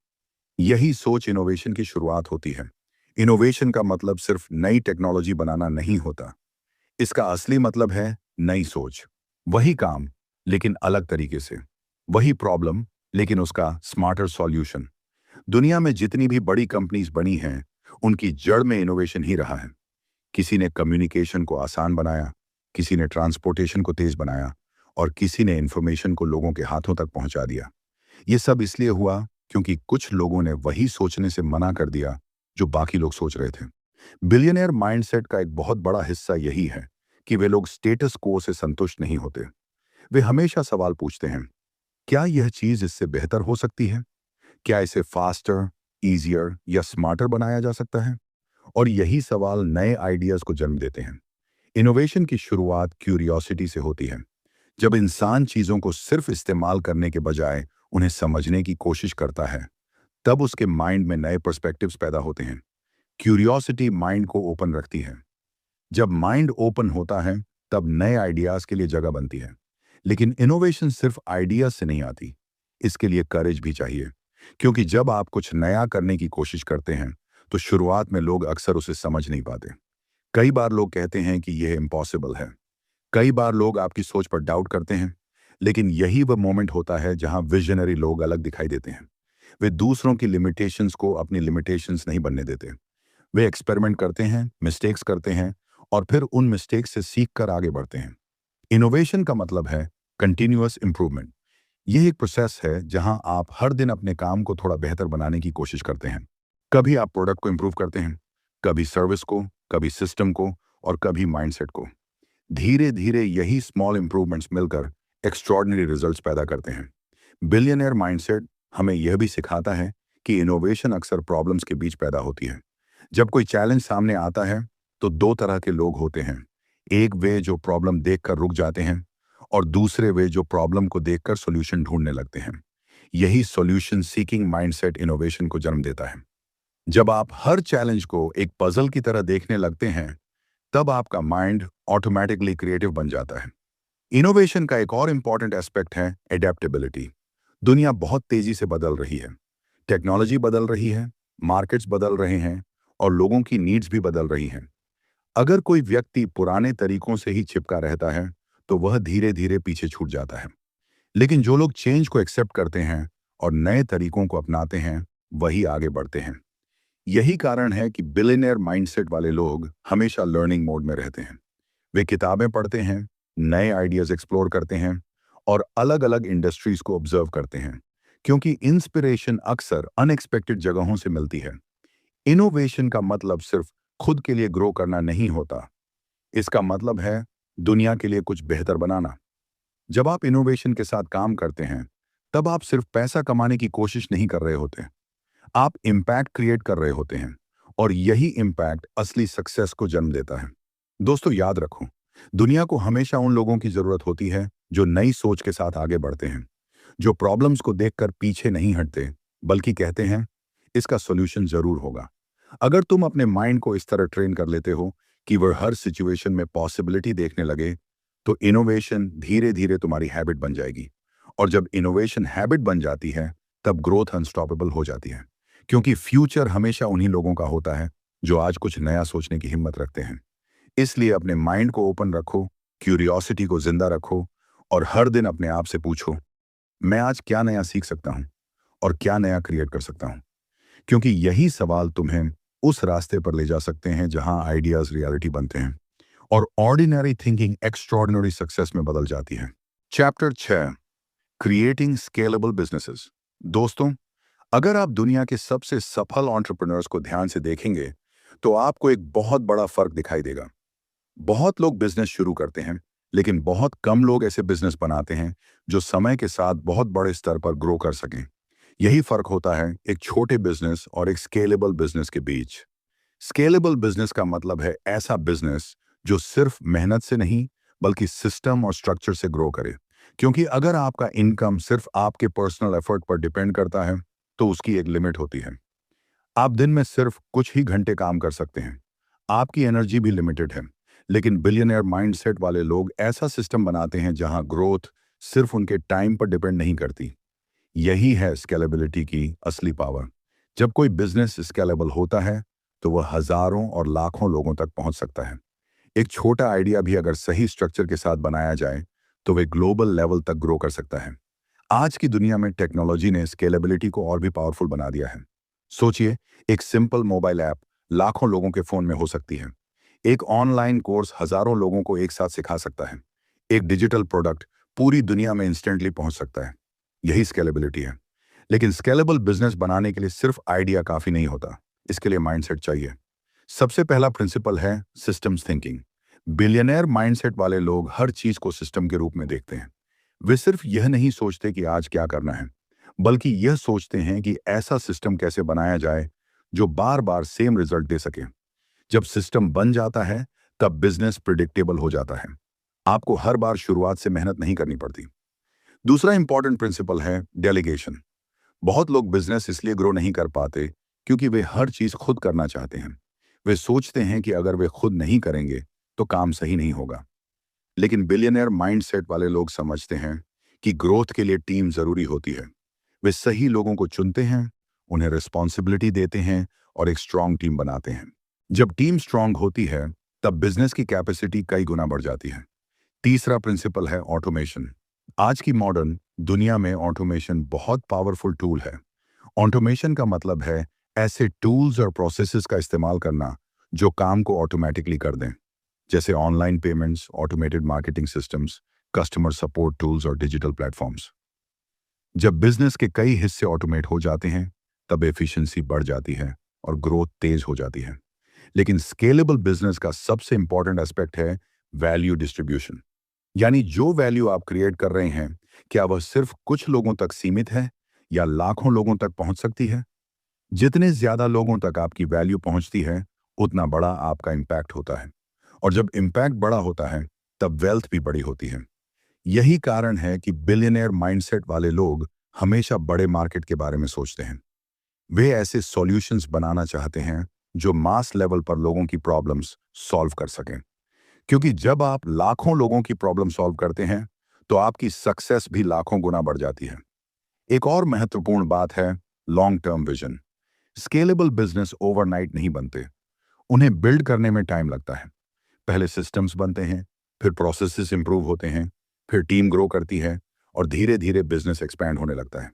[SPEAKER 1] यही सोच इनोवेशन की शुरुआत होती है। इनोवेशन का मतलब सिर्फ नई टेक्नोलॉजी बनाना नहीं होता। इसका असली मतलब है नई सोच। वही काम, लेकिन अलग तरीके से। वही प्रॉब्लम, लेकिन उसका स्मार्टर सॉल्यूशन। दुनिया में जितनी भी बड़ी कंपनीज बनी हैं, उनकी जड़ में इनोवेशन ही रहा है। किसी ने कम्युनिकेशन को आसान बनाया, किसी ने ट्रांसपोर्टेशन को तेज बनाया और किसी ने इंफॉर्मेशन को लोगों के हाथों तक पहुंचा दिया। ये सब इसलिए हुआ क्योंकि कुछ लोगों ने वही सोचने से मना कर दिया जो बाकी लोग सोच रहे थे। बिलियनियर माइंडसेट का एक बहुत बड़ा हिस्सा यही है कि वे लोग स्टेटस को से संतुष्ट नहीं होते। वे हमेशा सवाल पूछते हैं, क्या यह चीज इससे बेहतर हो सकती है? क्या इसे फास्टर, इजियर या स्मार्टर बनाया जा सकता है? और यही सवाल नए आइडियाज को जन्म देते हैं। इनोवेशन की शुरुआत क्यूरियोसिटी से होती है। जब इंसान चीजों को सिर्फ इस्तेमाल करने के बजाय उन्हें समझने की कोशिश करता है, तब उसके माइंड में नए पर्सपेक्टिव्स पैदा होते हैं। क्यूरियोसिटी माइंड को ओपन रखती है। जब माइंड ओपन होता है, तब नए आइडियाज के लिए जगह बनती है। लेकिन इनोवेशन सिर्फ आइडियाज से नहीं आती, इसके लिए करेज भी चाहिए। क्योंकि जब आप कुछ नया करने की कोशिश करते हैं, तो शुरुआत में लोग अक्सर उसे समझ नहीं पाते। कई बार लोग कहते हैं कि यह इम्पॉसिबल है। कई बार लोग आपकी सोच पर डाउट करते हैं। लेकिन यही वह मोमेंट होता है जहां विजनरी लोग अलग दिखाई देते हैं। वे दूसरों की लिमिटेशंस को अपनी लिमिटेशंस नहीं बनने देते। वे एक्सपेरिमेंट करते हैं, मिस्टेक्स करते हैं और फिर उन मिस्टेक्स से सीख कर आगे बढ़ते हैं। इनोवेशन का मतलब है कंटिन्यूअस इंप्रूवमेंट। यह एक प्रोसेस है जहां आप हर दिन अपने काम को थोड़ा बेहतर बनाने की कोशिश करते हैं। कभी आप प्रोडक्ट को इंप्रूव करते हैं, कभी सर्विस को, कभी सिस्टम को और कभी माइंडसेट को। धीरे धीरे यही स्मॉल इंप्रूवमेंट्स मिलकर एक्स्ट्रॉर्डिनरी रिजल्ट्स पैदा करते हैं। बिलियनियर माइंडसेट हमें यह भी सिखाता है कि इनोवेशन अक्सर प्रॉब्लम्स के बीच पैदा होती है। जब कोई चैलेंज सामने आता है, तो दो तरह के लोग होते हैं। एक वे जो प्रॉब्लम देखकर रुक जाते हैं और दूसरे वे जो प्रॉब्लम को देखकर सॉल्यूशन ढूंढने लगते हैं। यही सॉल्यूशन सीकिंग माइंडसेट इनोवेशन को जन्म देता है। जब आप हर चैलेंज को एक पजल की तरह देखने लगते हैं, तब आपका माइंड ऑटोमेटिकली क्रिएटिव बन जाता है। इनोवेशन का एक और इंपॉर्टेंट एस्पेक्ट है एडेप्टेबिलिटी। दुनिया बहुत तेजी से बदल रही है। टेक्नोलॉजी बदल रही है, मार्केट्स बदल रहे हैं और लोगों की नीड्स भी बदल रही हैं। अगर कोई व्यक्ति पुराने तरीकों से ही चिपका रहता है, तो वह धीरे धीरे पीछे छूट जाता है। लेकिन जो लोग चेंज को एक्सेप्ट करते हैं और नए तरीकों को अपनाते हैं वही आगे बढ़ते हैं। यही कारण है कि बिलियनियर माइंडसेट वाले लोग हमेशा लर्निंग मोड में रहते हैं। वे किताबें पढ़ते हैं, नए आइडियाज एक्सप्लोर करते हैं और अलग अलग इंडस्ट्रीज को ऑब्जर्व करते हैं, क्योंकि इंस्पिरेशन अक्सर अनएक्सपेक्टेड जगहों से मिलती है। इनोवेशन का मतलब सिर्फ खुद के लिए ग्रो करना नहीं होता, इसका मतलब है दुनिया के लिए कुछ बेहतर बनाना। जब आप इनोवेशन के साथ काम करते हैं, तब आप सिर्फ पैसा कमाने की कोशिश नहीं कर रहे होते, आप इम्पैक्ट क्रिएट कर रहे होते हैं, और यही इम्पैक्ट असली सक्सेस को जन्म देता है। दोस्तों, याद रखो, दुनिया को हमेशा उन लोगों की जरूरत होती है जो नई सोच के साथ आगे बढ़ते हैं, जो प्रॉब्लम्स को देखकर पीछे नहीं हटते, बल्कि कहते हैं इसका सॉल्यूशन जरूर होगा। अगर तुम अपने माइंड को इस तरह ट्रेन कर लेते हो कि वह हर सिचुएशन में पॉसिबिलिटी देखने लगे, तो इनोवेशन धीरे धीरे तुम्हारी हैबिट बन जाएगी। और जब इनोवेशन हैबिट बन जाती है, तब ग्रोथ अनस्टॉपेबल हो जाती है, क्योंकि फ्यूचर हमेशा उन्हीं लोगों का होता है जो आज कुछ नया सोचने की हिम्मत रखते हैं। इसलिए अपने माइंड को ओपन रखो, क्यूरियोसिटी को जिंदा रखो, और हर दिन अपने आप से पूछो, मैं आज क्या नया सीख सकता हूं और क्या नया क्रिएट कर सकता हूं। क्योंकि यही सवाल तुम्हें उस रास्ते पर ले जा सकते हैं जहां आइडियाज रियलिटी बनते हैं और ऑर्डिनरी थिंकिंग एक्स्ट्रॉर्डिनरी सक्सेस में बदल जाती है। Chapter 6, creating scalable businesses. दोस्तों, अगर आप दुनिया के सबसे सफल एंटरप्रेन्योर्स को ध्यान से देखेंगे, तो आपको एक बहुत बड़ा फर्क दिखाई देगा। बहुत लोग बिजनेस शुरू करते हैं, लेकिन बहुत कम लोग ऐसे बिजनेस बनाते हैं जो समय के साथ बहुत बड़े स्तर पर ग्रो कर सकें। यही फर्क होता है एक छोटे बिजनेस और एक स्केलेबल बिजनेस के बीच। स्केलेबल बिजनेस का मतलब है ऐसा बिजनेस जो सिर्फ मेहनत से नहीं, बल्कि सिस्टम और स्ट्रक्चर से ग्रो करे। क्योंकि अगर आपका इनकम सिर्फ आपके पर्सनल एफर्ट पर डिपेंड करता है, तो उसकी एक लिमिट होती है। आप दिन में सिर्फ कुछ ही घंटे काम कर सकते हैं, आपकी एनर्जी भी लिमिटेड है। लेकिन बिलियनियर माइंडसेट वाले लोग ऐसा सिस्टम बनाते हैं जहां ग्रोथ सिर्फ उनके टाइम पर डिपेंड नहीं करती। यही है स्केलेबिलिटी की असली पावर। जब कोई बिजनेस स्केलेबल होता है, तो वह हजारों और लाखों लोगों तक पहुंच सकता है। एक छोटा आइडिया भी अगर सही स्ट्रक्चर के साथ बनाया जाए, तो वे ग्लोबल लेवल तक ग्रो कर सकता है। आज की दुनिया में टेक्नोलॉजी ने स्केलेबिलिटी को और भी पावरफुल बना दिया है। सोचिए, एक सिंपल मोबाइल ऐप लाखों लोगों के फोन में हो सकती है। एक ऑनलाइन कोर्स हजारों लोगों को एक साथ सिखा सकता है। एक डिजिटल प्रोडक्ट पूरी दुनिया में इंस्टेंटली पहुंच सकता है। यही स्केलेबिलिटी है। लेकिन स्केलेबल बिजनेस बनाने के लिए सिर्फ आइडिया काफी नहीं होता, इसके लिए माइंडसेट चाहिए। सबसे पहला प्रिंसिपल है सिस्टम्स थिंकिंग। बिलियनर माइंडसेट वाले लोग हर चीज को सिस्टम के रूप में देखते हैं। वे सिर्फ यह नहीं सोचते कि आज क्या करना है, बल्कि यह सोचते हैं कि ऐसा सिस्टम कैसे बनाया जाए जो बार बार सेम रिजल्ट दे सके। जब सिस्टम बन जाता है, तब बिजनेस प्रिडिक्टेबल हो जाता है। आपको हर बार शुरुआत से मेहनत नहीं करनी पड़ती। दूसरा इंपॉर्टेंट प्रिंसिपल है डेलीगेशन। बहुत लोग बिजनेस इसलिए ग्रो नहीं कर पाते क्योंकि वे हर चीज खुद करना चाहते हैं। वे सोचते हैं कि अगर वे खुद नहीं करेंगे तो काम सही नहीं होगा। लेकिन बिलियनर माइंडसेट वाले लोग समझते हैं कि ग्रोथ के लिए टीम जरूरी होती है। वे सही लोगों को चुनते हैं, उन्हें रिस्पॉन्सिबिलिटी देते हैं और एक स्ट्रांग टीम बनाते हैं। जब टीम स्ट्रांग होती है, तब बिजनेस की कैपेसिटी कई गुना बढ़ जाती है। तीसरा प्रिंसिपल है ऑटोमेशन। आज की मॉडर्न दुनिया में ऑटोमेशन बहुत पावरफुल टूल है। ऑटोमेशन का मतलब है ऐसे टूल्स और प्रोसेसेस का इस्तेमाल करना जो काम को ऑटोमेटिकली कर दें, जैसे online payments, automated marketing systems, customer support tools और डिजिटल प्लेटफॉर्म्स। जब बिजनेस के कई हिस्से ऑटोमेट हो जाते हैं, तब एफिशिएंसी बढ़ जाती है और ग्रोथ तेज हो जाती है। लेकिन स्केलेबल बिजनेस का सबसे इंपॉर्टेंट एस्पेक्ट है वैल्यू डिस्ट्रीब्यूशन। यानी जो वैल्यू आप क्रिएट कर रहे हैं, क्या वह सिर्फ कुछ लोगों तक सीमित है या लाखों लोगों तक पहुंच सकती है। जितने ज्यादा लोगों तक आपकी वैल्यू पहुंचती है, उतना बड़ा आपका इम्पैक्ट होता है। और जब इम्पैक्ट बड़ा होता है, तब वेल्थ भी बड़ी होती है। यही कारण है कि बिलियनियर माइंडसेट वाले लोग हमेशा बड़े मार्केट के बारे में सोचते हैं। वे ऐसे सॉल्यूशंस बनाना चाहते हैं जो मास लेवल पर लोगों की प्रॉब्लम्स सॉल्व कर सकें। क्योंकि जब आप लाखों लोगों की प्रॉब्लम सॉल्व करते हैं, तो आपकी सक्सेस भी लाखों गुना बढ़ जाती है। एक और महत्वपूर्ण बात है long term vision. Scalable business overnight नहीं बनते, उन्हें बिल्ड करने में टाइम लगता है। पहले सिस्टम्स बनते हैं, फिर प्रोसेसेस इंप्रूव होते हैं, फिर टीम ग्रो करती है और धीरे धीरे बिजनेस एक्सपैंड होने लगता है।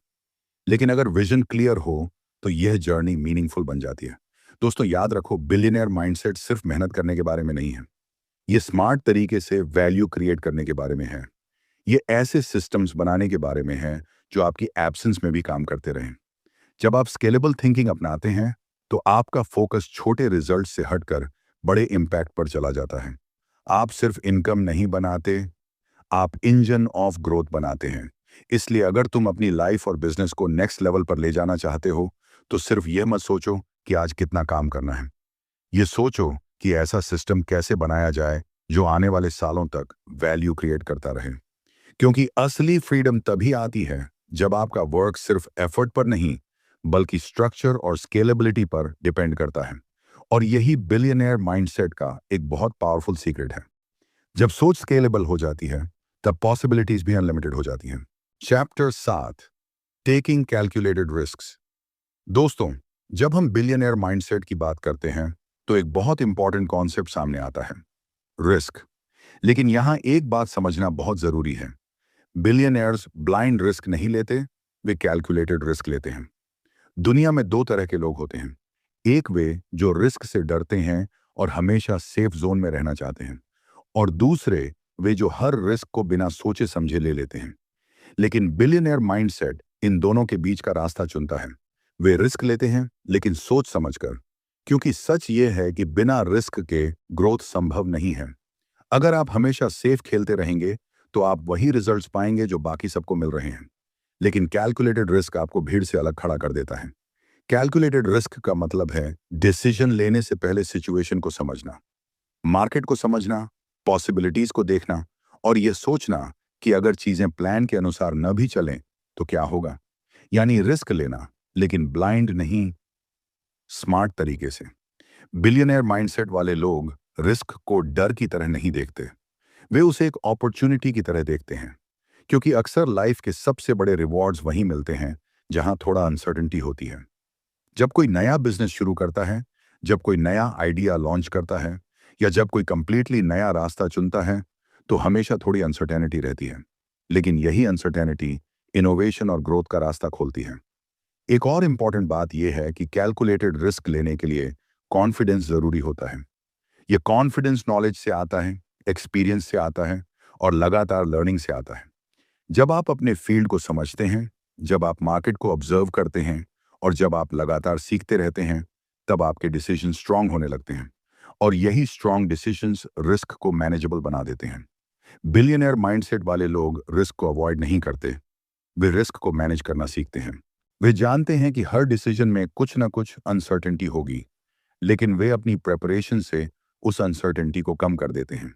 [SPEAKER 1] लेकिन अगर विजन क्लियर हो तो यह जर्नी मीनिंगफुल बन जाती है। दोस्तों याद रखो, बिलियनियर माइंडसेट सिर्फ मेहनत करने के बारे में नहीं है। ये स्मार्ट तरीके से वैल्यू क्रिएट करने के बारे में है। ये ऐसे सिस्टम्स बनाने के बारे में है जो आपकी एब्सेंस में भी काम करते रहें। जब आप स्केलेबल थिंकिंग अपनाते हैं तो आपका फोकस छोटे रिजल्ट से हटकर बड़े इम्पैक्ट पर चला जाता है। आप सिर्फ इनकम नहीं बनाते, आप इंजन ऑफ ग्रोथ बनाते हैं। इसलिए अगर तुम अपनी लाइफ और बिजनेस को नेक्स्ट लेवल पर ले जाना चाहते हो तो सिर्फ यह मत सोचो कि आज कितना काम करना है। ये सोचो कि ऐसा सिस्टम कैसे बनाया जाए जो आने वाले सालों तक वैल्यू क्रिएट करता रहे। क्योंकि असली फ्रीडम तभी आती है जब आपका वर्क सिर्फ एफर्ट पर नहीं बल्कि स्ट्रक्चर और स्केलेबिलिटी पर डिपेंड करता है। और यही बिलियनियर माइंडसेट का एक बहुत पावरफुल सीक्रेट है। जब सोच स्केलेबल हो जाती है तब पॉसिबिलिटीज भी अनलिमिटेड हो जाती हैं। Chapter 7, taking calculated risks. दोस्तों, जब हम बिलियनियर माइंडसेट की बात करते हैं तो एक बहुत इंपॉर्टेंट कॉन्सेप्ट सामने आता है, रिस्क। लेकिन यहां एक बात समझना बहुत जरूरी है। बिलियनियर्स ब्लाइंड रिस्क नहीं लेते, वे कैलकुलेटेड रिस्क लेते हैं। दुनिया में दो तरह के लोग होते हैं। एक वे जो रिस्क से डरते हैं और हमेशा सेफ जोन में रहना चाहते हैं, और दूसरे वे जो हर रिस्क को बिना सोचे समझे ले लेते हैं। लेकिन बिलियनियर माइंडसेट इन दोनों के बीच का रास्ता चुनता है। वे रिस्क लेते हैं लेकिन सोच समझकर, क्योंकि सच ये है कि बिना रिस्क के ग्रोथ संभव नहीं है। अगर आप हमेशा सेफ खेलते रहेंगे तो आप वही रिजल्ट्स पाएंगे जो बाकी सबको मिल रहे हैं। लेकिन कैलकुलेटेड रिस्क आपको भीड़ से अलग खड़ा कर देता है। कैलकुलेटेड रिस्क का मतलब है डिसीजन लेने से पहले सिचुएशन को समझना, मार्केट को समझना, पॉसिबिलिटीज को देखना और यह सोचना कि अगर चीजें प्लान के अनुसार न भी चलें तो क्या होगा। यानी रिस्क लेना, लेकिन ब्लाइंड नहीं, स्मार्ट तरीके से। बिलियनियर माइंडसेट वाले लोग रिस्क को डर की तरह नहीं देखते, वे उसे एक अपॉर्चुनिटी की तरह देखते हैं। क्योंकि अक्सर लाइफ के सबसे बड़े रिवॉर्ड्स वहीं मिलते हैं जहां थोड़ा अनसर्टेनिटी होती है। जब कोई नया बिजनेस शुरू करता है, जब कोई नया आइडिया लॉन्च करता है या जब कोई कंप्लीटली नया रास्ता चुनता है तो हमेशा थोड़ी अनसर्टेनिटी रहती है। लेकिन यही अनसर्टेनिटी इनोवेशन और ग्रोथ का रास्ता खोलती है। एक और इंपॉर्टेंट बात यह है कि कैलकुलेटेड रिस्क लेने के लिए कॉन्फिडेंस जरूरी होता है। यह कॉन्फिडेंस नॉलेज से आता है, एक्सपीरियंस से आता है और लगातार लर्निंग से आता है। जब आप अपने फील्ड को समझते हैं, जब आप मार्केट को ऑब्जर्व करते हैं और जब आप लगातार सीखते रहते हैं, तब आपके डिसीजन स्ट्रांग होने लगते हैं। और यही स्ट्रांग डिसीजंस रिस्क को मैनेजेबल बना देते हैं। बिलियनियर माइंडसेट वाले लोग रिस्क को अवॉइड नहीं करते, वे रिस्क को मैनेज करना सीखते हैं। वे जानते हैं कि हर डिसीजन में कुछ ना कुछ अनसर्टेनिटी होगी, लेकिन वे अपनी प्रेपरेशन से उस अनसर्टेनिटी को कम कर देते हैं।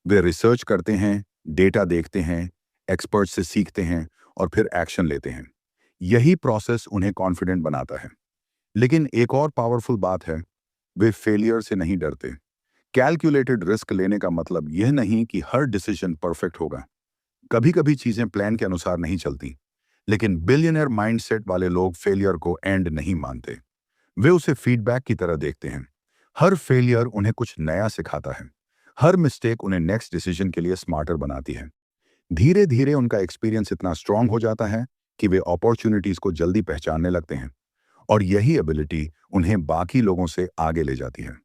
[SPEAKER 1] वे रिसर्च करते हैं, डेटा देखते हैं, एक्सपर्ट से सीखते हैं और फिर एक्शन लेते हैं। यही प्रोसेस उन्हें कॉन्फिडेंट बनाता है। लेकिन एक और पावरफुल बात है, वे फेलियर से नहीं डरते। कैलकुलेटेड रिस्क लेने का मतलब यह नहीं कि हर डिसीजन परफेक्ट होगा। कभी कभी चीजें प्लान के अनुसार नहीं चलती, लेकिन बिलियनियर माइंडसेट वाले लोग फेलियर को एंड नहीं मानते, वे उसे फीडबैक की तरह देखते हैं। हर फेलियर उन्हें कुछ नया सिखाता है, हर मिस्टेक उन्हें नेक्स्ट डिसीजन के लिए स्मार्टर बनाती है। धीरे धीरे उनका एक्सपीरियंस इतना स्ट्रांग हो जाता है कि वे अपॉर्चुनिटीज को जल्दी पहचानने लगते हैं, और यही एबिलिटी उन्हें बाकी लोगों से आगे ले जाती है।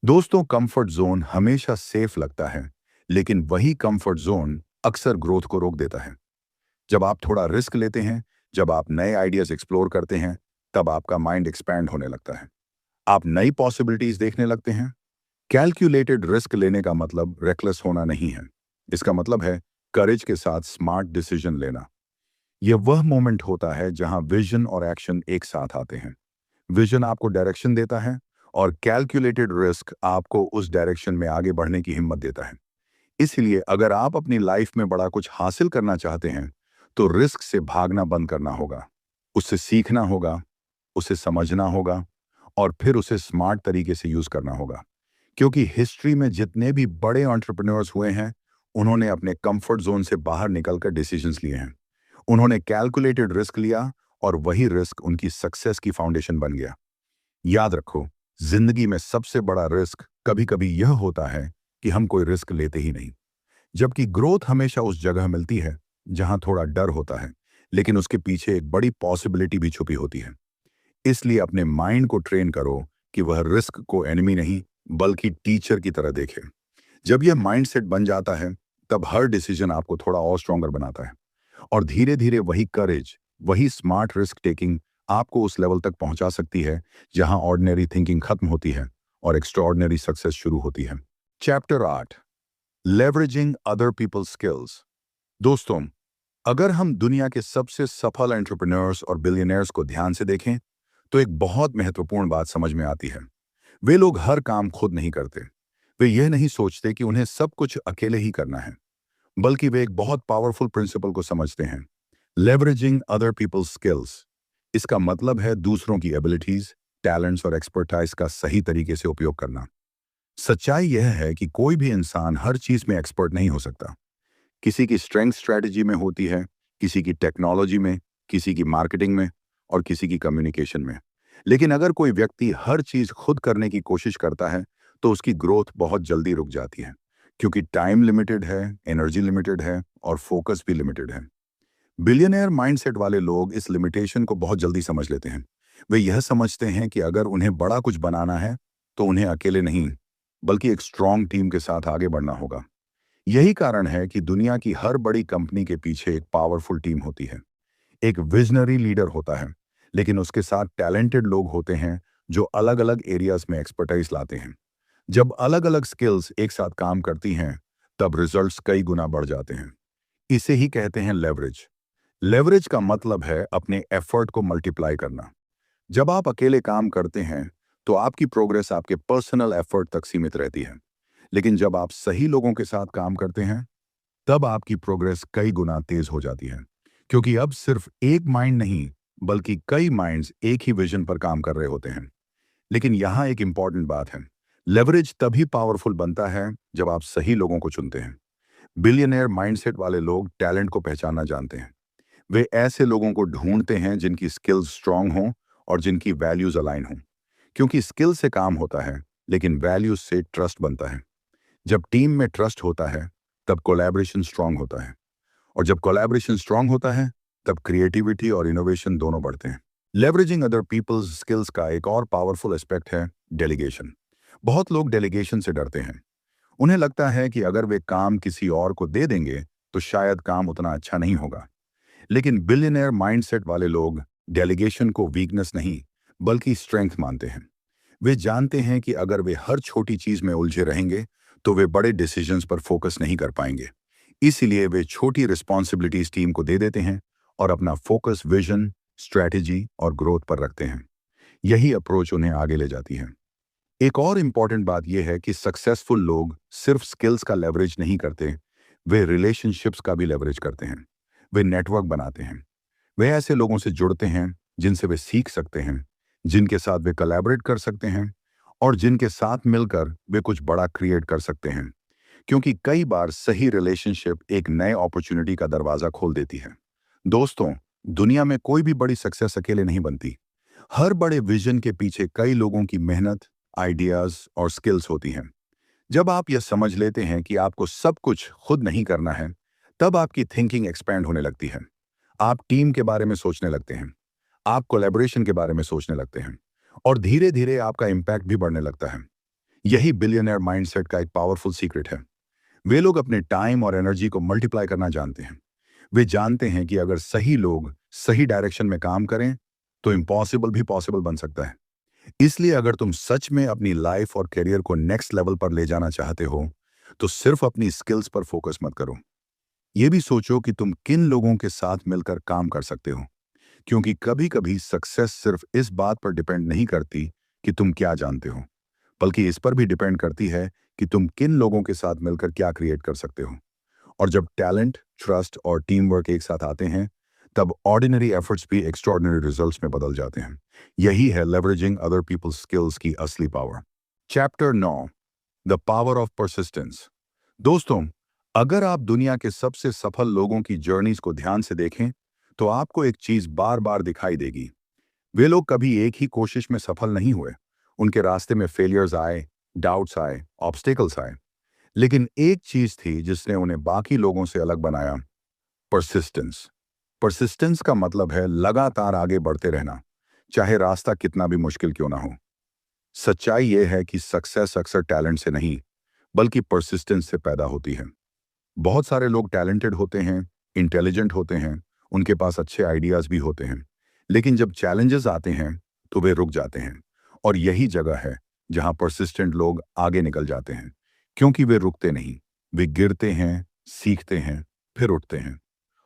[SPEAKER 1] दोस्तों, कंफर्ट जोन हमेशा सेफ लगता है, लेकिन वही कंफर्ट जोन अक्सर ग्रोथ को रोक देता है। जब आप थोड़ा रिस्क लेते हैं, जब आप नए आइडियाज एक्सप्लोर करते हैं, तब आपका माइंड एक्सपैंड होने लगता है। आप नई पॉसिबिलिटीज देखने लगते हैं। कैलकुलेटेड रिस्क लेने का मतलब रेकलेस होना नहीं है, इसका मतलब है करेज के साथ स्मार्ट डिसीजन लेना। यह वह मोमेंट होता है जहां विजन और एक्शन एक साथ आते हैं। विजन आपको डायरेक्शन देता है और कैलकुलेटेड रिस्क आपको उस डायरेक्शन में आगे बढ़ने की हिम्मत देता है। इसलिए अगर आप अपनी लाइफ में बड़ा कुछ हासिल करना चाहते हैं तो रिस्क से भागना बंद करना होगा, उससे सीखना होगा, उसे समझना होगा और फिर उसे स्मार्ट तरीके से यूज करना होगा। क्योंकि हिस्ट्री में जितने भी बड़े एंटरप्रेन्योर्स हुए हैं, उन्होंने अपने कंफर्ट जोन से बाहर निकलकर डिसीजंस लिए हैं। उन्होंने कैलकुलेटेड रिस्क लिया और वही रिस्क उनकी सक्सेस की फाउंडेशन बन गया। याद रखो, जिंदगी में सबसे बड़ा रिस्क कभी कभी यह होता है कि हम कोई रिस्क लेते ही नहीं, जबकि ग्रोथ हमेशा उस जगह मिलती है जहां थोड़ा डर होता है, लेकिन उसके पीछे एक बड़ी पॉसिबिलिटी भी छुपी होती है। इसलिए अपने माइंड को ट्रेन करो कि वह रिस्क को एनिमी नहीं बल्कि टीचर की तरह देखे। जब यह माइंडसेट बन जाता है, तब हर डिसीजन आपको थोड़ा और स्ट्रॉन्गर बनाता है, और धीरे धीरे वही करेज, वही स्मार्ट रिस्क टेकिंग आपको उस लेवल तक पहुंचा सकती है जहां ऑर्डिनरी थिंकिंग खत्म होती है और एक्स्ट्राऑर्डिनरी सक्सेस शुरू होती है। Chapter 8, leveraging other people skills. दोस्तों, अगर हम दुनिया के सबसे सफल एंटरप्रेन्योर्स और बिलियनियर्स को ध्यान से देखें, तो एक बहुत महत्वपूर्ण बात समझ में आती है। वे लोग हर काम खुद नहीं करते। वे यह नहीं सोचते कि उन्हें सब कुछ अकेले ही करना है, बल्कि वे एक बहुत पावरफुल प्रिंसिपल को समझते हैं, लेवरेजिंग अदर पीपल्स स्किल्स। इसका मतलब है दूसरों की एबिलिटीज, टैलेंट्स और एक्सपर्टाइज का सही तरीके से उपयोग करना। सच्चाई यह है कि कोई भी इंसान हर चीज में एक्सपर्ट नहीं हो सकता। किसी की स्ट्रेंथ स्ट्रेटजी में होती है, किसी की टेक्नोलॉजी में, किसी की मार्केटिंग में और किसी की कम्युनिकेशन में। लेकिन अगर कोई व्यक्ति हर चीज खुद करने की कोशिश करता है, तो उसकी ग्रोथ बहुत जल्दी रुक जाती है, क्योंकि टाइम लिमिटेड है, एनर्जी लिमिटेड है और फोकस भी लिमिटेड है। बिलियनियर माइंडसेट वाले लोग इस लिमिटेशन को बहुत जल्दी समझ लेते हैं। वे यह समझते हैं कि अगर उन्हें बड़ा कुछ बनाना है, तो उन्हें अकेले नहीं, बल्कि एक स्ट्रांग टीम के साथ आगे बढ़ना होगा। यही कारण है कि दुनिया की हर बड़ी कंपनी के पीछे एक पावरफुल टीम होती है। एक विजनरी लीडर होता है, लेकिन उसके साथ टैलेंटेड लोग होते हैं जो अलग अलग एरियाज में एक्सपर्टाइज लाते हैं। जब अलग अलग स्किल्स एक साथ काम करती हैं, तब रिजल्ट्स कई गुना बढ़ जाते हैं। इसे ही कहते हैं लेवरेज। लेवरेज का मतलब है अपने एफर्ट को मल्टीप्लाई करना। जब आप अकेले काम करते हैं, तो आपकी प्रोग्रेस आपके पर्सनल एफर्ट तक सीमित रहती है। लेकिन जब आप सही लोगों के साथ काम करते हैं, तब आपकी प्रोग्रेस कई गुना तेज हो जाती है, क्योंकि अब सिर्फ एक माइंड नहीं, बल्कि कई माइंड्स एक ही विजन पर काम कर रहे होते हैं। लेकिन यहाँ एक इंपॉर्टेंट बात है, लेवरेज तभी पावरफुल बनता है जब आप सही लोगों को चुनते हैं। बिलियनियर माइंडसेट वाले लोग टैलेंट को पहचानना जानते हैं। वे ऐसे लोगों को ढूंढते हैं जिनकी स्किल्स स्ट्रांग हों और जिनकी वैल्यूज अलाइन हों, क्योंकि स्किल से काम होता है, लेकिन वैल्यूज से ट्रस्ट बनता है। जब टीम में ट्रस्ट होता है, तब कोलैबोरेशन स्ट्रांग होता है, और जब कोलैबोरेशन स्ट्रांग होता है, तब क्रिएटिविटी और इनोवेशन दोनों बढ़ते हैं। लेवरेजिंग अदर पीपल्स स्किल्स का एक और पावरफुल एस्पेक्ट है डेलीगेशन। बहुत लोग डेलीगेशन से डरते हैं। उन्हें लगता है कि अगर वे काम किसी और को दे देंगे, तो शायद काम उतना अच्छा नहीं होगा। लेकिन बिलियनियर माइंडसेट वाले लोग डेलीगेशन को वीकनेस नहीं, बल्कि स्ट्रेंथ मानते हैं। वे जानते हैं कि अगर वे हर छोटी चीज में उलझे रहेंगे, तो वे बड़े डिसीजंस पर फोकस नहीं कर पाएंगे। इसीलिए वे छोटी रिस्पॉन्सिबिलिटीज टीम को दे देते हैं और अपना फोकस विजन, स्ट्रैटेजी और ग्रोथ पर रखते हैं। यही अप्रोच उन्हें आगे ले जाती है। एक और इम्पॉर्टेंट बात यह है कि सक्सेसफुल लोग सिर्फ स्किल्स का लेवरेज नहीं करते, वे रिलेशनशिप्स का भी लेवरेज करते हैं। वे नेटवर्क बनाते हैं। वे ऐसे लोगों से जुड़ते हैं जिनसे वे सीख सकते हैं, जिनके साथ वे कोलैबोरेट कर सकते हैं और जिनके साथ मिलकर वे कुछ बड़ा क्रिएट कर सकते हैं, क्योंकि कई बार सही रिलेशनशिप एक नए अपॉर्चुनिटी का दरवाजा खोल देती है। दोस्तों, दुनिया में कोई भी बड़ी सक्सेस अकेले नहीं बनती। हर बड़े विजन के पीछे कई लोगों की मेहनत, आइडियाज और स्किल्स होती हैं। जब आप यह समझ लेते हैं कि आपको सब कुछ खुद नहीं करना है, तब आपकी थिंकिंग एक्सपैंड होने लगती है। आप टीम के बारे में सोचने लगते हैं, आप कोलैबोरेशन के बारे में सोचने लगते हैं, और धीरे धीरे आपका इम्पैक्ट भी बढ़ने लगता है। यही बिलियनियर माइंडसेट का एक पावरफुल सीक्रेट है। वे लोग अपने टाइम और एनर्जी को मल्टीप्लाई करना जानते हैं। वे जानते हैं कि अगर सही लोग सही डायरेक्शन में काम करें, तो इम्पॉसिबल भी पॉसिबल बन सकता है। इसलिए अगर तुम सच में अपनी लाइफ और करियर को नेक्स्ट लेवल पर ले जाना चाहते हो, तो सिर्फ अपनी स्किल्स पर फोकस मत करो। ये भी सोचो कि तुम किन लोगों के साथ मिलकर काम कर सकते हो, क्योंकि कभी कभी सक्सेस सिर्फ इस बात पर डिपेंड नहीं करती कि तुम क्या जानते हो, बल्कि इस पर भी डिपेंड करती है कि तुम किन लोगों के साथ मिलकर क्या क्रिएट कर सकते हो। और जब टैलेंट, ट्रस्ट और टीम वर्क एक साथ आते हैं, तब ऑर्डिनरी एफर्ट्स भी एक्स्ट्राऑर्डिनरी रिजल्ट्स में बदल जाते हैं। यही है लेवरेजिंग अदर पीपल्स स्किल्स की असली power. Chapter 9, the power of persistence. दोस्तों, अगर आप दुनिया के सबसे सफल लोगों की जर्नीज को ध्यान से देखें, तो आपको एक चीज बार बार दिखाई देगी। वे लोग कभी एक ही कोशिश में सफल नहीं हुए। उनके रास्ते में फेलियर्स आए, डाउट्स आए, ऑब्स्टेकल्स आए, लेकिन एक चीज थी जिसने उन्हें बाकी लोगों से अलग बनाया, परसिस्टेंस। परसिस्टेंस का मतलब है लगातार आगे बढ़ते रहना, चाहे रास्ता कितना भी मुश्किल क्यों ना हो। सच्चाई यह है कि सक्सेस अक्सर टैलेंट से नहीं, बल्कि परसिस्टेंस से पैदा होती है। बहुत सारे लोग टैलेंटेड होते हैं, इंटेलिजेंट होते हैं, उनके पास अच्छे आइडियाज भी होते हैं, लेकिन जब चैलेंजेस आते हैं तो वे रुक जाते हैं। और यही जगह है जहां परसिस्टेंट लोग आगे निकल जाते हैं, क्योंकि वे रुकते नहीं। वे गिरते हैं, सीखते हैं, फिर उठते हैं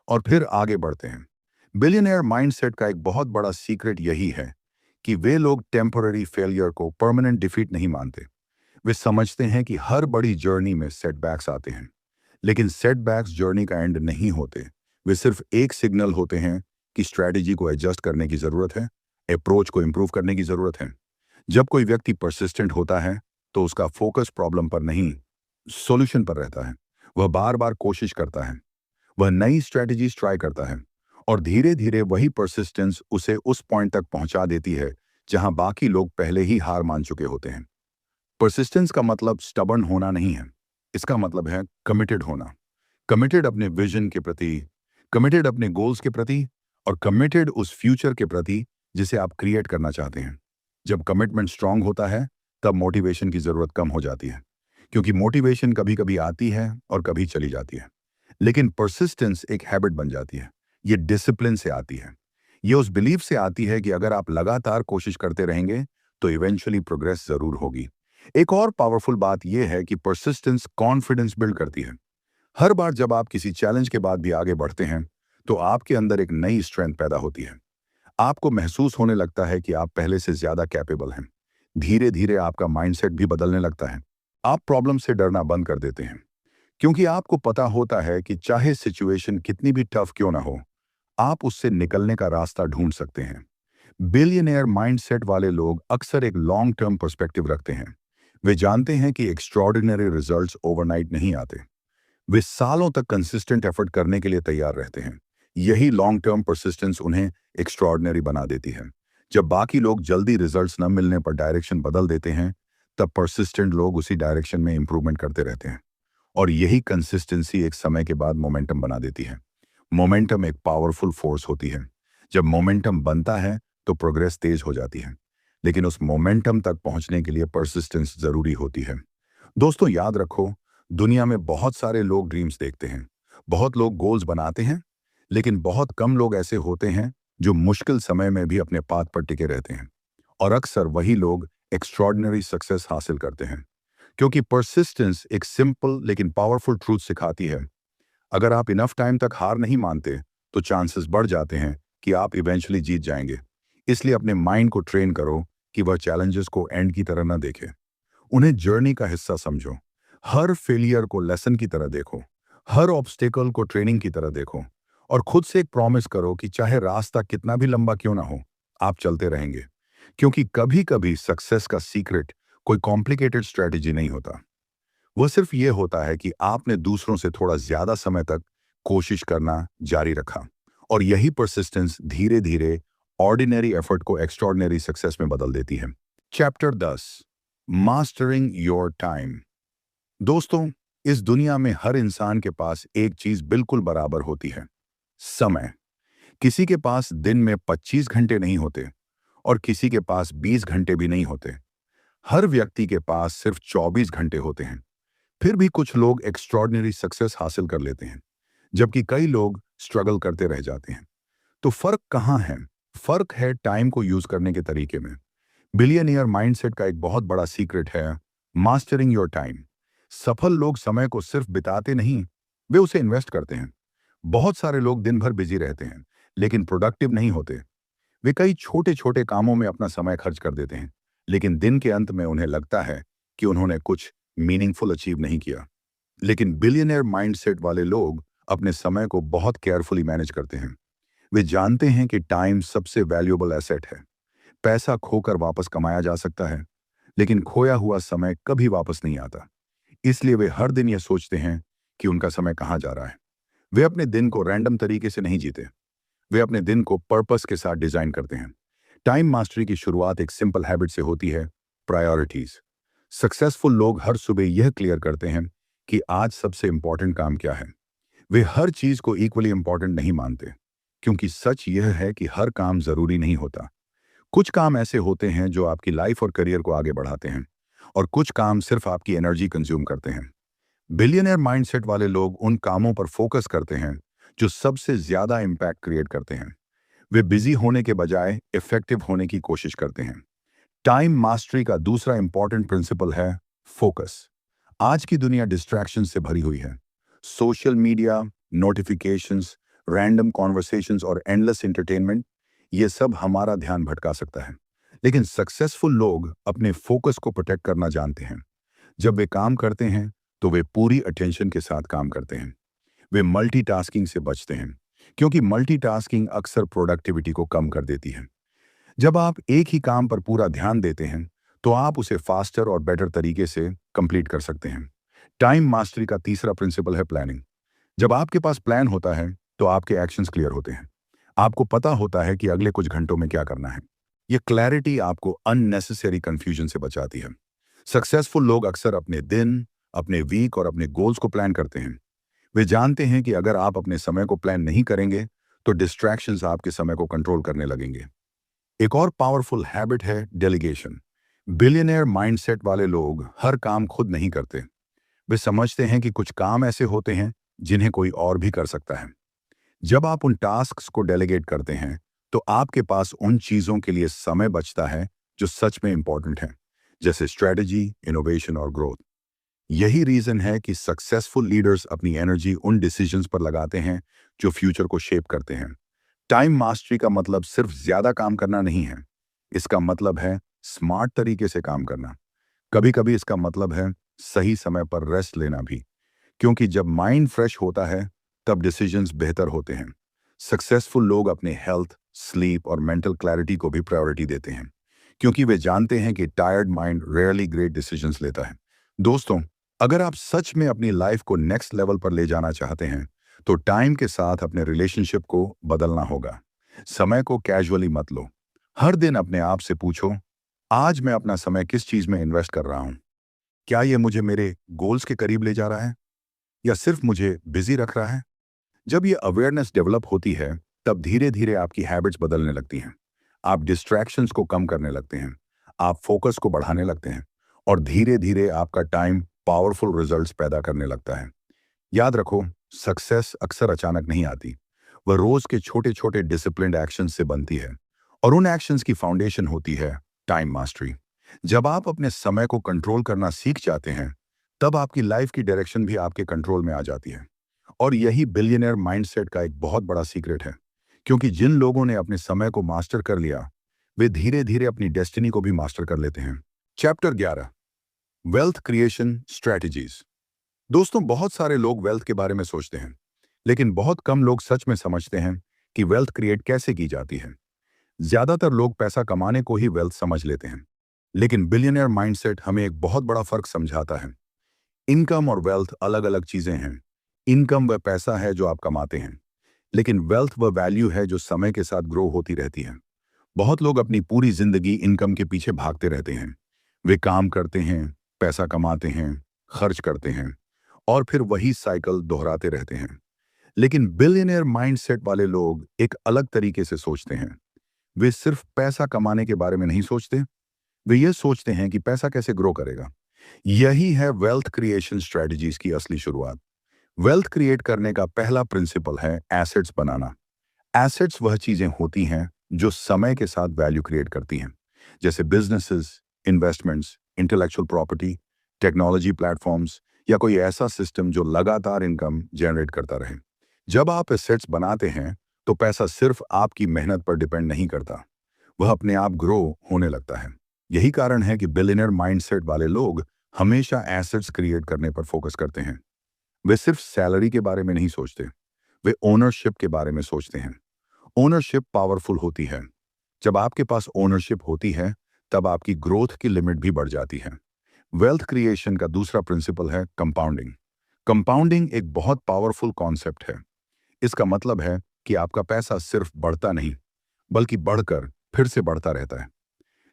[SPEAKER 1] और फिर आगे बढ़ते हैं। बिलियनियर माइंडसेट का एक बहुत बड़ा सीक्रेट यही है कि वे लोग टेम्पररी फेलियर को परमानेंट डिफीट नहीं मानते। वे समझते हैं कि हर बड़ी जर्नी में सेटबैक्स आते हैं, लेकिन सेटबैक्स जर्नी का एंड नहीं होते। वे सिर्फ एक सिग्नल होते हैं कि स्ट्रैटेजी को एडजस्ट करने की जरूरत है, अप्रोच को इंप्रूव करने की जरूरत है। जब कोई व्यक्ति परसिस्टेंट होता है तो उसका फोकस प्रॉब्लम पर नहीं, सॉल्यूशन पर रहता है। वह बार बार कोशिश करता है, वह नई स्ट्रैटेजीज ट्राई करता है और धीरे धीरे वही परसिस्टेंस उसे उस पॉइंट तक पहुंचा देती है जहां बाकी लोग पहले ही हार मान चुके होते हैं। परसिस्टेंस का मतलब स्टबर्न होना नहीं है, इसका मतलब है कमिटेड होना। कमिटेड अपने विजन के प्रति, कमिटेड अपने गोल्स के प्रति और कमिटेड उस फ्यूचर के प्रति जिसे आप क्रिएट करना चाहते हैं। जब कमिटमेंट स्ट्रांग होता है तब मोटिवेशन की जरूरत कम हो जाती है, क्योंकि मोटिवेशन कभी कभी आती है और कभी चली जाती है, लेकिन परसिस्टेंस एक हैबिट बन जाती है। ये डिसिप्लिन से आती है, ये उस बिलीफ से आती है कि अगर आप लगातार कोशिश करते रहेंगे तो इवेंचुअली प्रोग्रेस जरूर होगी। एक और पावरफुल बात यह है कि परसिस्टेंस कॉन्फिडेंस बिल्ड करती है। हर बार जब आप किसी चैलेंज के बाद भी आगे बढ़ते हैं तो आपके अंदर एक नई स्ट्रेंथ पैदा होती है। आपको महसूस होने लगता है कि आप पहले से ज्यादा कैपेबल हैं। धीरे धीरे आपका माइंडसेट भी बदलने लगता है। आप प्रॉब्लम से डरना बंद कर देते हैं, क्योंकि आपको पता होता है कि चाहे सिचुएशन कितनी भी टफ क्यों ना हो, आप उससे निकलने का रास्ता ढूंढ सकते हैं। बिलियनियर माइंडसेट वाले लोग अक्सर एक लॉन्ग टर्म पर्सपेक्टिव रखते हैं। वे जानते हैं कि एक्स्ट्रॉर्डिनरी रिजल्ट्स ओवरनाइट नहीं आते। वे सालों तक कंसिस्टेंट एफर्ट करने के लिए तैयार रहते हैं। यही लॉन्ग टर्म परसिस्टेंस उन्हें एक्स्ट्रॉर्डिनरी बना देती है। जब बाकी लोग जल्दी रिजल्ट्स न मिलने पर डायरेक्शन बदल देते हैं, तब परसिस्टेंट लोग उसी डायरेक्शन में इंप्रूवमेंट करते रहते हैं। और यही कंसिस्टेंसी एक समय के बाद मोमेंटम बना देती है। मोमेंटम एक पावरफुल फोर्स होती है। जब मोमेंटम बनता है तो प्रोग्रेस तेज हो जाती है, लेकिन उस मोमेंटम तक पहुंचने के लिए परसिस्टेंस जरूरी होती है। दोस्तों, याद रखो, दुनिया में बहुत सारे लोग ड्रीम्स देखते हैं, बहुत लोग गोल्स बनाते हैं, लेकिन बहुत कम लोग ऐसे होते हैं जो मुश्किल समय में भी अपने पाथ पर टिके रहते हैं। और अक्सर वही लोग एक्स्ट्रॉर्डिनरी सक्सेस हासिल करते हैं, क्योंकि परसिस्टेंस एक सिंपल लेकिन पावरफुल ट्रूथ सिखाती है। अगर आप इनफ टाइम तक हार नहीं मानते तो चांसेस बढ़ जाते हैं कि आप इवेंचुअली जीत जाएंगे। इसलिए अपने माइंड को ट्रेन करो कि वह चैलेंजेस को एंड की तरह ना देखे, उन्हें जर्नी का हिस्सा समझो। हर फेलियर को लेसन की तरह देखो, हर ऑब्स्टेकल को ट्रेनिंग की तरह देखो और खुद से एक प्रॉमिस करो कि चाहे रास्ता कितना भी लंबा क्यों ना हो, आप चलते रहेंगे। क्योंकि कभी कभी सक्सेस का सीक्रेट कोई कॉम्प्लिकेटेड स्ट्रेटेजी नहीं होता, वो सिर्फ ये होता है कि आपने दूसरों से थोड़ा ज्यादा समय तक कोशिश करना जारी रखा। और यही परसिस्टेंस धीरे धीरे ऑर्डिनरी एफर्ट को एक्स्ट्रॉर्डिनरी सक्सेस में बदल देती है। Chapter 10, mastering your time. दोस्तों, इस दुनिया में हर इंसान के पास एक चीज बिल्कुल बराबर होती है, समय। किसी के पास दिन में 25 घंटे नहीं होते और किसी के पास 20 घंटे भी नहीं होते। हर व्यक्ति के पास सिर्फ 24 घंटे होते हैं। फिर भी कुछ लोग एक्स्ट्रॉर्डिनरी सक्सेस हासिल कर लेते हैं, जबकि कई लोग स्ट्रगल करते रह जाते हैं। तो फर्क कहाँ है? फर्क है टाइम को यूज करने के तरीके में। बिलियनियर माइंडसेट का एक बहुत बड़ा सीक्रेट है मास्टरिंग योर टाइम। सफल लोग समय को सिर्फ बिताते नहीं, वे उसे इन्वेस्ट करते हैं। बहुत सारे लोग दिन भर बिजी रहते हैं लेकिन प्रोडक्टिव नहीं होते। वे कई छोटे छोटे कामों में अपना समय खर्च कर देते हैं, लेकिन दिन के अंत में उन्हें लगता है कि उन्होंने कुछ मीनिंगफुल अचीव नहीं किया। लेकिन बिलियनियर माइंडसेट वाले लोग अपने समय को बहुत केयरफुली मैनेज करते हैं। वे जानते हैं कि टाइम सबसे वैल्यूएबल एसेट है। पैसा खोकर वापस कमाया जा सकता है, लेकिन खोया हुआ समय कभी वापस नहीं आता। इसलिए वे हर दिन यह सोचते हैं कि उनका समय कहाँ जा रहा है। वे अपने दिन को रैंडम तरीके से नहीं जीते, वे अपने दिन को पर्पस के साथ डिजाइन करते हैं। टाइम मास्टरी की शुरुआत एक सिंपल हैबिट से होती है, प्रायोरिटीज। सक्सेसफुल लोग हर सुबह यह क्लियर करते हैं कि आज सबसे इंपॉर्टेंट काम क्या है। वे हर चीज को इक्वली इंपॉर्टेंट नहीं मानते, क्योंकि सच यह है कि हर काम जरूरी नहीं होता। कुछ काम ऐसे होते हैं जो आपकी लाइफ और करियर को आगे बढ़ाते हैं, और कुछ काम सिर्फ आपकी एनर्जी कंज्यूम करते हैं। बिलियनियर माइंडसेट वाले लोग उन कामों पर फोकस करते हैं जो सबसे ज्यादा इम्पैक्ट क्रिएट करते हैं। वे बिजी होने के बजाय इफेक्टिव होने की कोशिश करते हैं। टाइम मास्टरी का दूसरा इंपॉर्टेंट प्रिंसिपल है फोकस। आज की दुनिया डिस्ट्रैक्शन से भरी हुई है। Social media, notifications, random conversations और एंडलेस एंटरटेनमेंट, ये सब हमारा ध्यान भटका सकता है। लेकिन सक्सेसफुल लोग अपने फोकस को प्रोटेक्ट करना जानते हैं। जब वे काम करते हैं तो वे पूरी अटेंशन के साथ काम करते हैं। वे मल्टीटास्किंग से बचते हैं, क्योंकि मल्टीटास्किंग अक्सर प्रोडक्टिविटी को कम कर देती है। जब आप एक ही काम पर पूरा ध्यान देते हैं तो आप उसे फास्टर और बेटर तरीके से कंप्लीट कर सकते हैं। टाइम मास्टरी का तीसरा प्रिंसिपल है प्लानिंग। जब आपके पास प्लान होता है तो आपके एक्शंस क्लियर होते हैं। आपको पता होता है कि अगले कुछ घंटों में क्या करना है। यह क्लैरिटी आपको अननेसेसरी कंफ्यूजन से बचाती है। सक्सेसफुल लोग अक्सर अपने दिन, अपने वीक और अपने गोल्स को प्लान करते हैं। वे जानते हैं कि अगर आप अपने समय को प्लान नहीं करेंगे तो डिस्ट्रैक्शंस आपके समय को कंट्रोल करने लगेंगे। एक और पावरफुल हैबिट है डेलीगेशन। बिलियनियर माइंडसेट वाले लोग हर काम खुद नहीं करते। वे समझते हैं कि कुछ काम ऐसे होते हैं जिन्हें कोई और भी कर सकता है। जब आप उन टास्क्स को डेलीगेट करते हैं तो आपके पास उन चीजों के लिए समय बचता है जो सच में इंपॉर्टेंट है, जैसे स्ट्रेटजी, इनोवेशन और ग्रोथ। यही रीजन है कि सक्सेसफुल लीडर्स अपनी एनर्जी उन डिसीजंस पर लगाते हैं जो फ्यूचर को शेप करते हैं। टाइम मास्टरी का मतलब सिर्फ ज्यादा काम करना नहीं है। इसका मतलब है स्मार्ट तरीके से काम करना। कभी कभी इसका मतलब है सही समय पर रेस्ट लेना भी, क्योंकि जब माइंड फ्रेश होता है तब डिसीजंस बेहतर होते हैं। सक्सेसफुल लोग अपने हेल्थ, स्लीप और मेंटल क्लैरिटी को भी प्रायोरिटी देते हैं, क्योंकि वे जानते हैं कि tired mind rarely great decisions लेता है। दोस्तों, अगर आप सच में अपनी लाइफ को नेक्स्ट लेवल पर ले जाना चाहते हैं तो टाइम के साथ अपने रिलेशनशिप को बदलना होगा। समय को कैजुअली मत लो। हर दिन अपने आप से पूछो, आज मैं अपना समय किस चीज में इन्वेस्ट कर रहा हूं? क्या यह मुझे मेरे गोल्स के करीब ले जा रहा है या सिर्फ मुझे बिजी रख रहा है? जब यह अवेयरनेस डेवलप होती है तब धीरे धीरे आपकी हैबिट्स बदलने लगती हैं। आप डिस्ट्रैक्शंस को कम करने लगते हैं, आप फोकस को बढ़ाने लगते हैं, और धीरे धीरे आपका टाइम पावरफुल रिजल्ट्स पैदा करने लगता है। याद रखो, सक्सेस अक्सर अचानक नहीं आती। वह रोज के छोटे छोटे डिसिप्लिन्ड एक्शंस से बनती है, और उन एक्शंस की फाउंडेशन होती है टाइम मास्टरी। जब आप अपने समय को कंट्रोल करना सीख जाते हैं तब आपकी लाइफ की डायरेक्शन भी आपके कंट्रोल में आ जाती है। और यही बिलियनियर माइंडसेट का एक बहुत बड़ा सीक्रेट है, क्योंकि जिन लोगों ने अपने समय को मास्टर कर लिया वे धीरे धीरे अपनी डेस्टिनी को भी मास्टर कर लेते हैं। Chapter 11, wealth creation strategies. दोस्तों, बहुत सारे लोग वेल्थ के बारे में सोचते हैं, लेकिन बहुत कम लोग सच में समझते हैं कि वेल्थ क्रिएट कैसे की जाती है। ज्यादातर लोग पैसा कमाने को ही वेल्थ समझ लेते हैं, लेकिन बिलियनियर माइंडसेट हमें एक बहुत बड़ा फर्क समझाता है। इनकम और वेल्थ अलग अलग चीजें हैं। इनकम वह पैसा है जो आप कमाते हैं, लेकिन वेल्थ वह वैल्यू है जो समय के साथ ग्रो होती रहती है। बहुत लोग अपनी पूरी जिंदगी इनकम के पीछे भागते रहते हैं। वे काम करते हैं, पैसा कमाते हैं, खर्च करते हैं, और फिर वही साइकिल दोहराते रहते हैं। लेकिन बिलियनियर माइंडसेट वाले लोग एक अलग तरीके से सोचते हैं। वे सिर्फ पैसा कमाने के बारे में नहीं सोचते, वे ये सोचते हैं कि पैसा कैसे ग्रो करेगा। यही है वेल्थ क्रिएशन स्ट्रेटजीज की असली शुरुआत। वेल्थ क्रिएट करने का पहला प्रिंसिपल है एसेट्स बनाना। एसेट्स वह चीजें होती हैं जो समय के साथ वैल्यू क्रिएट करती हैं, जैसे businesses, investments, intellectual property, technology platforms, या कोई ऐसा सिस्टम जो लगातार इनकम जनरेट करता रहे। जब आप एसेट्स बनाते हैं तो पैसा सिर्फ आपकी मेहनत पर डिपेंड नहीं करता, वह अपने आप ग्रो होने लगता है। यही कारण है कि बिलियनियर माइंडसेट वाले लोग हमेशा एसेट्स क्रिएट करने पर फोकस करते हैं। वे सिर्फ सैलरी के बारे में नहीं सोचते, वे ओनरशिप के बारे में सोचते हैं। ओनरशिप पावरफुल होती है। जब आपके पास ओनरशिप होती है तब आपकी ग्रोथ की लिमिट भी बढ़ जाती है। वेल्थ क्रिएशन का दूसरा प्रिंसिपल है कंपाउंडिंग। कंपाउंडिंग एक बहुत पावरफुल कॉन्सेप्ट है। इसका मतलब है कि आपका पैसा सिर्फ बढ़ता नहीं, बल्कि बढ़कर फिर से बढ़ता रहता है।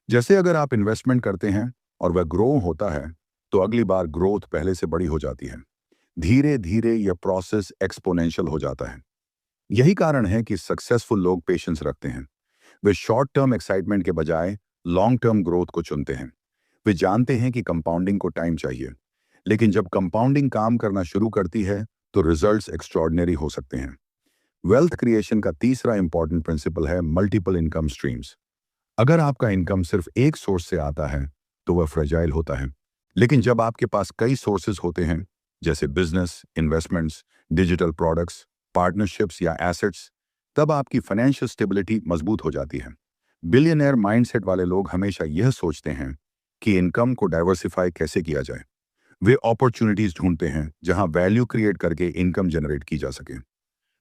[SPEAKER 1] जैसे अगर आप इन्वेस्टमेंट करते हैं और वह ग्रो होता है तो अगली बार ग्रोथ पहले से बड़ी हो जाती है। धीरे धीरे यह प्रोसेस एक्सपोनेंशियल हो जाता है। यही कारण है कि सक्सेसफुल लोग पेशेंस रखते हैं। वे शॉर्ट टर्म एक्साइटमेंट के बजाय लॉन्ग टर्म ग्रोथ को चुनते हैं। वे जानते हैं कि कंपाउंडिंग को टाइम चाहिए, लेकिन जब कंपाउंडिंग काम करना शुरू करती है तो रिजल्ट्स एक्स्ट्रॉर्डिनरी हो सकते हैं। वेल्थ क्रिएशन का तीसरा इंपॉर्टेंट प्रिंसिपल है मल्टीपल इनकम स्ट्रीम्स। अगर आपका इनकम सिर्फ एक सोर्स से आता है तो वह फ्रेजाइल होता है, लेकिन जब आपके पास कई सोर्सेज होते हैं, जैसे business, investments, digital products, partnerships या एसेट्स, तब आपकी फाइनेंशियल स्टेबिलिटी मजबूत हो जाती है। बिलियनर माइंडसेट वाले लोग हमेशा यह सोचते हैं कि इनकम को डाइवर्सिफाई कैसे किया जाए। वे अपॉर्चुनिटीज ढूंढते हैं जहां वैल्यू क्रिएट करके इनकम जनरेट की जा सके।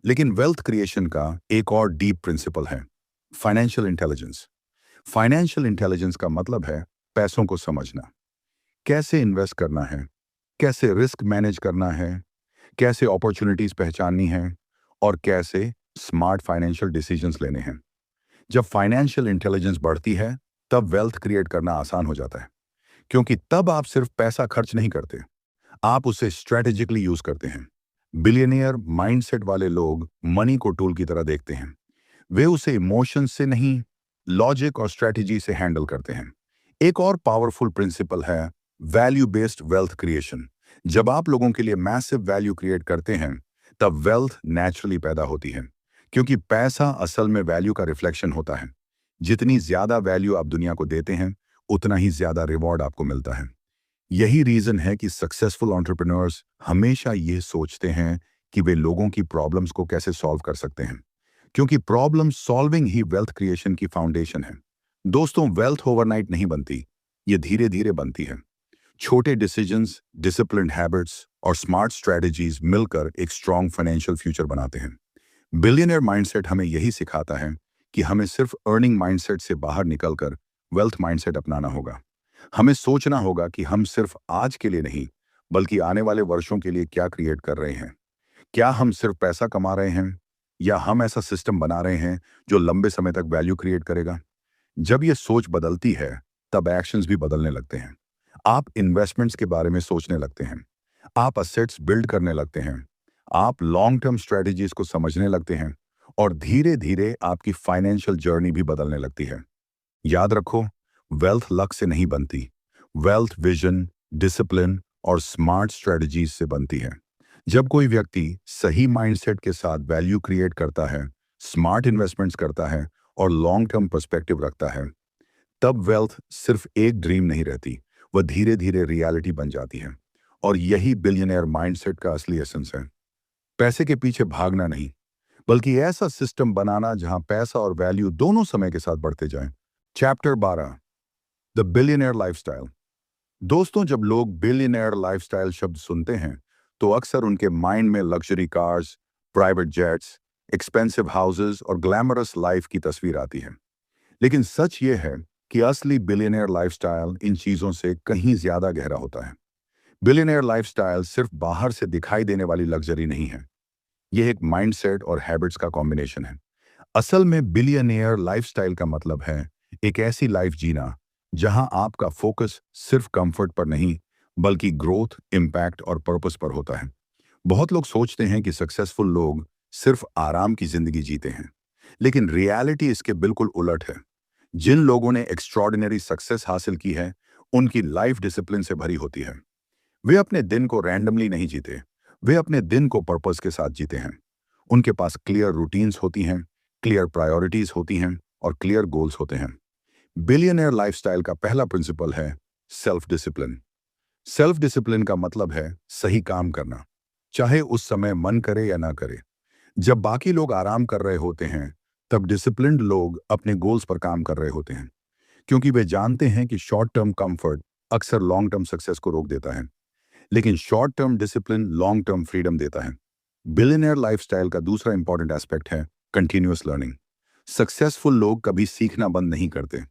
[SPEAKER 1] लेकिन वेल्थ क्रिएशन का एक और डीप प्रिंसिपल है फाइनेंशियल इंटेलिजेंस। फाइनेंशियल इंटेलिजेंस का मतलब है पैसों को समझना, कैसे इन्वेस्ट करना है, कैसे रिस्क मैनेज करना है, कैसे अपॉर्चुनिटीज पहचाननी है और कैसे स्मार्ट फाइनेंशियल डिसीजंस लेने हैं। जब फाइनेंशियल इंटेलिजेंस बढ़ती है तब वेल्थ क्रिएट करना आसान हो जाता है, क्योंकि तब आप सिर्फ पैसा खर्च नहीं करते, आप उसे स्ट्रेटेजिकली यूज करते हैं। बिलियनियर माइंडसेट वाले लोग मनी को टूल की तरह देखते हैं। वे उसे इमोशन से नहीं, लॉजिक और स्ट्रेटेजी से हैंडल करते हैं। एक और पावरफुल प्रिंसिपल है वैल्यू बेस्ड वेल्थ क्रिएशन। जब आप लोगों के लिए मैसिव वैल्यू क्रिएट करते हैं तब वेल्थ नेचुरली पैदा होती है, क्योंकि पैसा असल में वैल्यू का रिफ्लेक्शन होता है। जितनी ज्यादा वैल्यू आप दुनिया को देते हैं उतना ही ज्यादा रिवॉर्ड आपको मिलता है। यही रीजन है कि सक्सेसफुल एंटरप्रेन्योर्स हमेशा ये सोचते हैं कि वे लोगों की प्रॉब्लम्स को कैसे सॉल्व कर सकते हैं, क्योंकि प्रॉब्लम सॉल्विंग ही वेल्थ क्रिएशन की फाउंडेशन है। दोस्तों, वेल्थ ओवरनाइट नहीं बनती, ये धीरे धीरे बनती है। छोटे डिसीजंस, डिसिप्लिन्ड हैबिट्स और स्मार्ट स्ट्रेटजीज मिलकर एक स्ट्रॉन्ग फाइनेंशियल फ्यूचर बनाते हैं। बिलियनर माइंडसेट हमें यही सिखाता है कि हमें सिर्फ अर्निंग माइंडसेट से बाहर निकलकर वेल्थ माइंडसेट अपनाना होगा। हमें सोचना होगा कि हम सिर्फ आज के लिए नहीं, बल्कि आने वाले वर्षों के लिए क्या क्रिएट कर रहे हैं। क्या हम सिर्फ पैसा कमा रहे हैं या हम ऐसा सिस्टम बना रहे हैं जो लंबे समय तक वैल्यू क्रिएट करेगा। जब ये सोच बदलती है तब एक्शंस भी बदलने लगते हैं। आप इन्वेस्टमेंट्स के बारे में सोचने लगते हैं, आप असेट्स बिल्ड करने लगते हैं, आप लॉन्ग टर्म स्ट्रेटजीज को समझने लगते हैं और धीरे धीरे आपकी फाइनेंशियल जर्नी भी बदलने लगती है। याद रखो, वेल्थ लक से नहीं बनती, वेल्थ विजन, डिसिप्लिन और स्मार्ट स्ट्रेटजीज से बनती है। जब कोई व्यक्ति सही माइंडसेट के साथ वैल्यू क्रिएट करता है, स्मार्ट इन्वेस्टमेंट्स करता है और लॉन्ग टर्म पर्सपेक्टिव रखता है, तब वेल्थ सिर्फ एक ड्रीम नहीं रहती, वह धीरे धीरे रियलिटी बन जाती है। और यही बिलियनियर माइंडसेट का असली एसेंस है। पैसे के पीछे भागना नहीं, बल्कि ऐसा सिस्टम बनाना जहां पैसा और वैल्यू दोनों समय के साथ बढ़ते जाएं। Chapter 12, the billionaire lifestyle. दोस्तों, जब लोग बिलियनियर लाइफस्टाइल शब्द सुनते हैं तो अक्सर उनके माइंड में luxury cars, private jets, expensive houses और ग्लैमरस लाइफ की तस्वीर आती है। लेकिन सच ये है कि असली बिलियनियर लाइफस्टाइल इन चीजों से कहीं ज्यादा गहरा होता है। बिलियनियर लाइफस्टाइल सिर्फ बाहर से दिखाई देने वाली लग्जरी नहीं है, यह एक माइंडसेट और हैबिट्स का कॉम्बिनेशन है। असल में बिलियनियर लाइफस्टाइल का मतलब है एक ऐसी लाइफ जीना जहां आपका फोकस सिर्फ कंफर्ट पर नहीं, बल्कि ग्रोथ, इम्पैक्ट और पर्पस पर होता है। बहुत लोग सोचते हैं कि सक्सेसफुल लोग सिर्फ आराम की जिंदगी जीते हैं, लेकिन रियलिटी इसके बिल्कुल उलट है। जिन लोगों ने एक्स्ट्रॉर्डिनरी सक्सेस हासिल की है, उनकी लाइफ डिसिप्लिन से भरी होती है। वे अपने दिन को रैंडमली नहीं जीते, वे अपने दिन को पर्पस के साथ जीते हैं। उनके पास क्लियर रूटीन्स होती हैं, क्लियर प्रायोरिटीज होती हैं और क्लियर गोल्स होते हैं। बिलियनियर लाइफस्टाइल का पहला प्रिंसिपल है सेल्फ डिसिप्लिन। सेल्फ डिसिप्लिन का मतलब है सही काम करना, चाहे उस समय मन करे या ना करे। जब बाकी लोग आराम कर रहे होते हैं तब डिसिप्लिन्ड लोग अपने गोल्स पर काम कर रहे होते हैं, क्योंकि वे जानते हैं कि शॉर्ट टर्म कंफर्ट अक्सर लॉन्ग टर्म सक्सेस को रोक देता है, लेकिन short term discipline long term freedom देता है। बिलियनियर लाइफस्टाइल का दूसरा इंपॉर्टेंट एस्पेक्ट है कंटिन्यूअस लर्निंग। सक्सेसफुल लोग कभी सीखना बंद नहीं करते।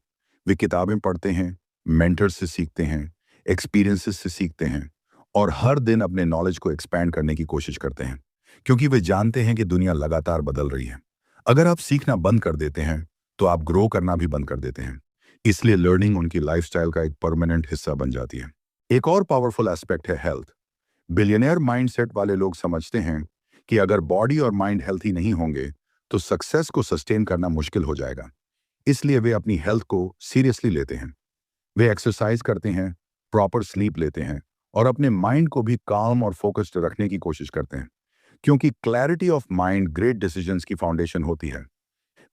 [SPEAKER 1] वे किताबें पढ़ते हैं, मेंटर्स से सीखते हैं, एक्सपीरियंसेस से सीखते हैं और हर दिन अपने नॉलेज को एक्सपैंड करने की कोशिश करते हैं, क्योंकि वे जानते हैं कि दुनिया लगातार बदल रही है। अगर आप सीखना बंद कर देते हैं तो आप ग्रो करना भी बंद कर देते हैं। इसलिए लर्निंग उनकी लाइफस्टाइल का एक परमानेंट हिस्सा बन जाती है। एक और पावरफुल एस्पेक्ट है हेल्थ। बिलियनियर माइंडसेट वाले लोग समझते हैं कि अगर बॉडी और माइंड हेल्थी नहीं होंगे तो सक्सेस को सस्टेन करना मुश्किल हो जाएगा। इसलिए वे अपनी हेल्थ को सीरियसली लेते हैं। वे एक्सरसाइज करते हैं, प्रॉपर स्लीप लेते हैं और अपने माइंड को भी काम और फोकस्ड रखने की कोशिश करते हैं, क्योंकि clarity of mind great decisions की फाउंडेशन होती है।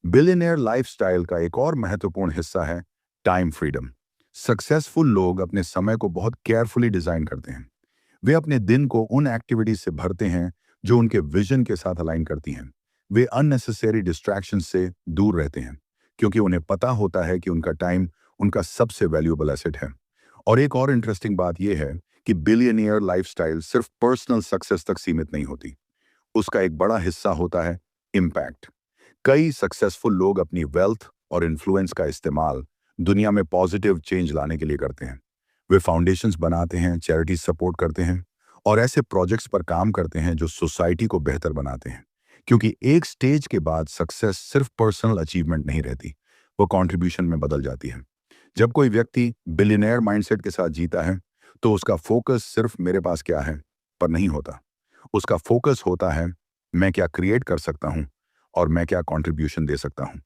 [SPEAKER 1] बिलियनियर लाइफस्टाइल का एक और महत्वपूर्ण हिस्सा है टाइम फ्रीडम। सक्सेसफुल लोग अपने समय को बहुत केयरफुली डिजाइन करते हैं। वे अपने दिन को उन एक्टिविटीज से भरते हैं जो उनके विजन के साथ अलाइन करती हैं। वे अननेसेसरी डिस्ट्रैक्शन से दूर रहते हैं, क्योंकि उन्हें पता होता है कि उनका टाइम उनका सबसे वैल्यूएबल एसेट है। और एक और इंटरेस्टिंग बात यह है कि बिलियनियर लाइफस्टाइल सिर्फ पर्सनल सक्सेस तक सीमित नहीं होती। उसका एक बड़ा हिस्सा होता है इम्पैक्ट। कई सक्सेसफुल लोग अपनी वेल्थ और इन्फ्लुएंस का इस्तेमाल दुनिया में पॉजिटिव चेंज लाने के लिए करते हैं। वे फाउंडेशंस बनाते हैं, चैरिटीज सपोर्ट करते हैं और ऐसे प्रोजेक्ट्स पर काम करते हैं जो सोसाइटी को बेहतर बनाते हैं। क्योंकि एक स्टेज के बाद सक्सेस सिर्फ पर्सनल अचीवमेंट नहीं रहती, वो कंट्रीब्यूशन में बदल जाती है। जब कोई व्यक्ति बिलियनियर माइंडसेट के साथ जीता है तो उसका फोकस सिर्फ मेरे पास क्या है पर नहीं होता। उसका फोकस होता है मैं क्या क्रिएट कर सकता हूं और मैं क्या कंट्रीब्यूशन दे सकता हूं।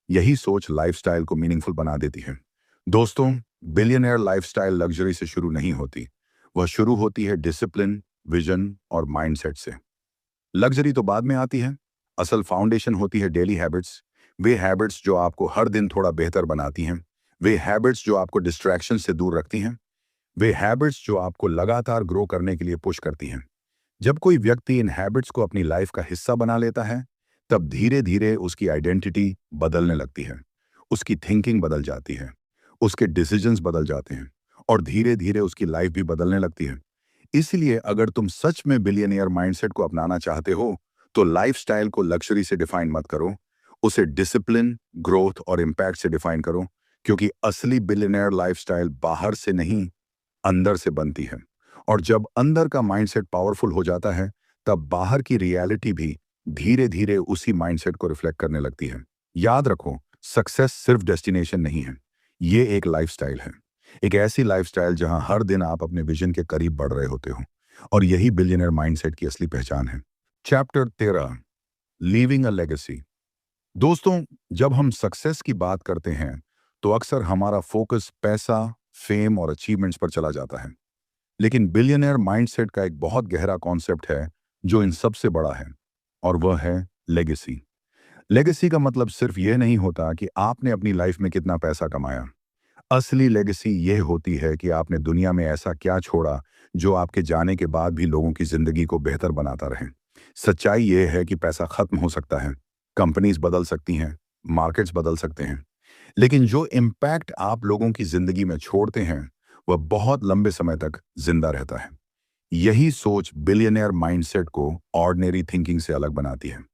[SPEAKER 1] यही सोच लाइफस्टाइल को मीनिंगफुल बना देती है। दोस्तों, बिलियनियर लाइफस्टाइल लग्जरी से शुरू नहीं होती, वह शुरू होती है डिसिप्लिन, विजन और माइंडसेट से। लग्जरी तो बाद में आती है। असल फाउंडेशन होती है डेली हैबिट्स। वे हैबिट्स जो आपको हर दिन थोड़ा बेहतर बनाती हैं, वे हैबिट्स जो आपको डिस्ट्रैक्शन से दूर रखती हैं, वे हैबिट्स जो आपको लगातार ग्रो करने के लिए पुश करती हैं। जब कोई व्यक्ति इन हैबिट्स को अपनी लाइफ का हिस्सा बना लेता है, तब धीरे धीरे उसकी आइडेंटिटी बदलने लगती है। उसकी थिंकिंग बदल जाती है, उसके डिसीजंस बदल जाते हैं और धीरे धीरे उसकी लाइफ भी बदलने लगती है। इसलिए अगर तुम सच में बिलियनियर माइंडसेट को अपनाना चाहते हो तो लाइफस्टाइल को लग्जरी से डिफाइन मत करो, उसे डिसिप्लिन, ग्रोथ और इम्पैक्ट से डिफाइन करो, क्योंकि असली बिलियनियर लाइफस्टाइल बाहर से नहीं, अंदर से बनती है। और जब अंदर का माइंडसेट पावरफुल हो जाता है, तब बाहर की रियलिटी भी धीरे धीरे उसी माइंडसेट को रिफ्लेक्ट करने लगती है। याद रखो, सक्सेस सिर्फ डेस्टिनेशन नहीं है, ये एक लाइफस्टाइल है। एक ऐसी लाइफस्टाइल जहां हर दिन आप अपने विजन के करीब बढ़ रहे होते हो। और यही बिलियनर माइंडसेट की असली पहचान है। Chapter 13, leaving a legacy. दोस्तों, जब हम सक्सेस की बात करते हैं तो अक्सर हमारा फोकस पैसा, फेम और अचीवमेंट्स पर चला जाता है। लेकिन बिलियनर माइंडसेट का एक बहुत गहरा कॉन्सेप्ट है जो इन सबसे बड़ा है, और वह है लेगेसी। लेगेसी का मतलब सिर्फ यह नहीं होता कि आपने अपनी लाइफ में कितना पैसा कमाया। असली लेगेसी यह होती है कि आपने दुनिया में ऐसा क्या छोड़ा जो आपके जाने के बाद भी लोगों की जिंदगी को बेहतर बनाता रहे। सच्चाई यह है कि पैसा खत्म हो सकता है, कंपनीज बदल सकती हैं, मार्केट्स बदल सकते हैं, लेकिन जो इम्पैक्ट आप लोगों की जिंदगी में छोड़ते हैं वह बहुत लंबे समय तक जिंदा रहता है। यही सोच बिलियनियर माइंडसेट को ऑर्डिनरी थिंकिंग से अलग बनाती है।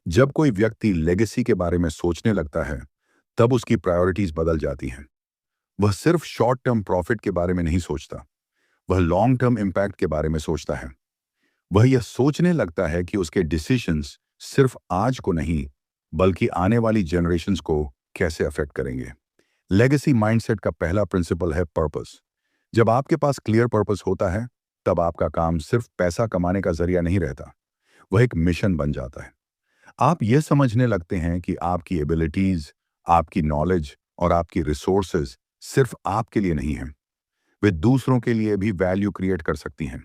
[SPEAKER 1] जब कोई व्यक्ति लेगेसी के बारे में सोचने लगता है, तब उसकी प्रायोरिटीज बदल जाती हैं। वह सिर्फ शॉर्ट टर्म प्रॉफिट के बारे में नहीं सोचता, वह लॉन्ग टर्म इम्पैक्ट के बारे में सोचता है। वह यह सोचने लगता है कि उसके डिसीजंस सिर्फ आज को नहीं, बल्कि आने वाली जनरेशन्स को कैसे अफेक्ट करेंगे। लेगेसी माइंडसेट का पहला प्रिंसिपल है पर्पस। जब आपके पास क्लियर पर्पस होता है, तब आपका काम सिर्फ पैसा कमाने का जरिया नहीं रहता, वह एक मिशन बन जाता है। आप यह समझने लगते हैं कि आपकी एबिलिटीज, आपकी नॉलेज और आपकी रिसोर्सेज सिर्फ आपके लिए नहीं हैं, वे दूसरों के लिए भी वैल्यू क्रिएट कर सकती हैं।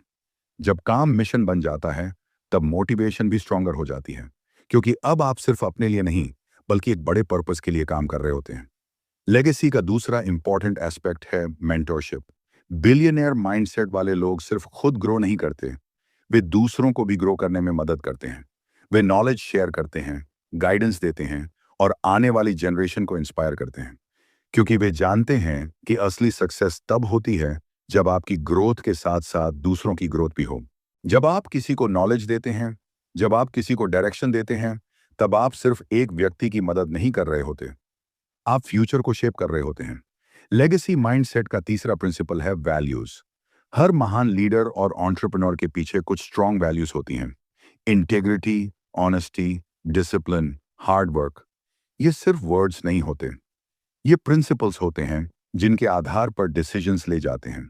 [SPEAKER 1] जब काम मिशन बन जाता है, तब मोटिवेशन भी स्ट्रॉन्गर हो जाती है, क्योंकि अब आप सिर्फ अपने लिए नहीं, बल्कि एक बड़े पर्पस के लिए काम कर रहे होते हैं। लेगेसी का दूसरा इंपॉर्टेंट एस्पेक्ट है मेंटरशिप। बिलियनियर माइंडसेट वाले लोग सिर्फ खुद ग्रो नहीं करते, वे दूसरों को भी ग्रो करने में मदद करते हैं। वे नॉलेज शेयर करते हैं, गाइडेंस देते हैं और आने वाली जनरेशन को इंस्पायर करते हैं, क्योंकि वे जानते हैं कि असली सक्सेस तब होती है जब आपकी ग्रोथ के साथ साथ दूसरों की ग्रोथ भी हो। जब आप किसी को नॉलेज देते हैं, जब आप किसी को डायरेक्शन देते हैं, तब आप सिर्फ एक व्यक्ति की मदद नहीं कर रहे होते, आप फ्यूचर को शेप कर रहे होते हैं। लेगेसी माइंडसेट का तीसरा प्रिंसिपल है वैल्यूज। हर महान लीडर और एंटरप्रेन्योर के पीछे कुछ स्ट्रॉन्ग वैल्यूज होती हैं। Integrity, honesty, discipline, hard work. ये सिर्फ वर्ड्स नहीं होते, ये प्रिंसिपल्स होते हैं जिनके आधार पर डिसीजंस ले जाते हैं।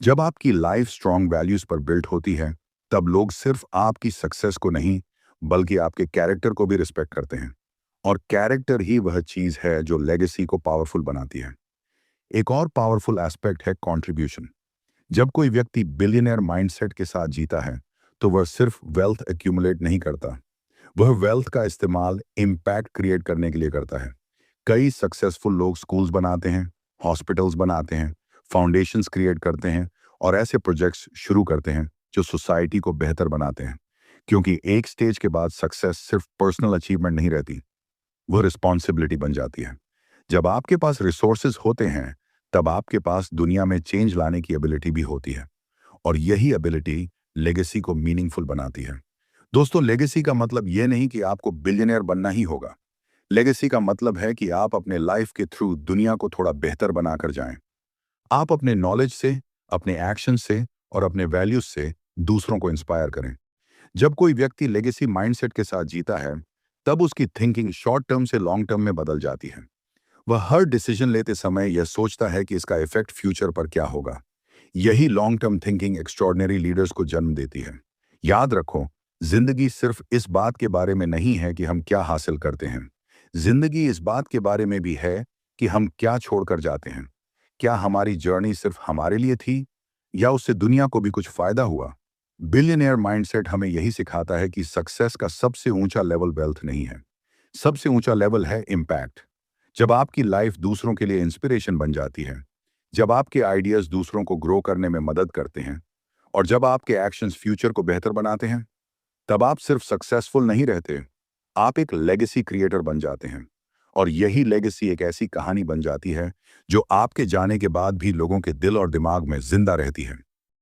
[SPEAKER 1] जब आपकी लाइफ स्ट्रॉन्ग वैल्यूज पर बिल्ट होती है, तब लोग सिर्फ आपकी सक्सेस को नहीं बल्कि आपके कैरेक्टर को भी रिस्पेक्ट करते हैं। और कैरेक्टर ही वह चीज है जो लेगेसी को पावरफुल बनाती है। एक और पावरफुल एस्पेक्ट है कंट्रीब्यूशन। जब कोई व्यक्ति बिलियनर माइंडसेट के साथ जीता है तो वह सिर्फ वेल्थ एक्यूमुलेट नहीं करता, वह वेल्थ का इस्तेमाल इम्पैक्ट क्रिएट करने के लिए करता है। कई सक्सेसफुल लोग स्कूल्स बनाते हैं, हॉस्पिटल्स बनाते हैं, फाउंडेशंस क्रिएट करते हैं और ऐसे प्रोजेक्ट्स शुरू करते हैं जो सोसाइटी को बेहतर बनाते हैं। क्योंकि एक स्टेज के बाद सक्सेस सिर्फ पर्सनल अचीवमेंट नहीं रहती, वह रिस्पॉन्सिबिलिटी बन जाती है। जब आपके पास रिसोर्सेज होते हैं तब आपके पास दुनिया में चेंज लाने की एबिलिटी भी होती है, और यही एबिलिटी लेगेसी को मीनिंगफुल बनाती है। दोस्तों, लेगेसी का मतलब यह नहीं कि आपको बिलियनियर बनना ही होगा। लेगेसी का मतलब है कि आप अपने लाइफ के थ्रू दुनिया को थोड़ा बेहतर बनाकर जाएं। आप अपने नॉलेज से, अपने एक्शन से और अपने वैल्यूज से दूसरों को इंस्पायर करें। जब कोई व्यक्ति लेगेसी माइंडसेट के साथ जीता है तब उसकी थिंकिंग शॉर्ट टर्म से लॉन्ग टर्म में बदल जाती है। वह हर डिसीजन लेते समय यह सोचता है कि इसका इफेक्ट फ्यूचर पर क्या होगा। यही long term thinking extraordinary leaders को जन्म देती है। याद रखो, जिंदगी सिर्फ इस बात के बारे में नहीं है कि हम क्या हासिल करते हैं। जिंदगी इस बात के बारे में भी है कि हम क्या छोड़कर जाते हैं। क्या हमारी जर्नी सिर्फ हमारे लिए थी या उससे दुनिया को भी कुछ फायदा हुआ। बिलियनियर माइंडसेट हमें यही सिखाता है कि सक्सेस का सबसे ऊंचा लेवल वेल्थ नहीं है, सबसे ऊंचा लेवल है इम्पैक्ट। जब आपकी लाइफ दूसरों के लिए इंस्पिरेशन बन जाती है, जब आपके आइडियाज दूसरों को ग्रो करने में मदद करते हैं और जब आपके एक्शंस फ्यूचर को बेहतर बनाते हैं, तब आप सिर्फ सक्सेसफुल नहीं रहते, आप एक लेगेसी क्रिएटर बन जाते हैं। और यही लेगेसी एक ऐसी कहानी बन जाती है जो आपके जाने के बाद भी लोगों के दिल और दिमाग में जिंदा रहती है।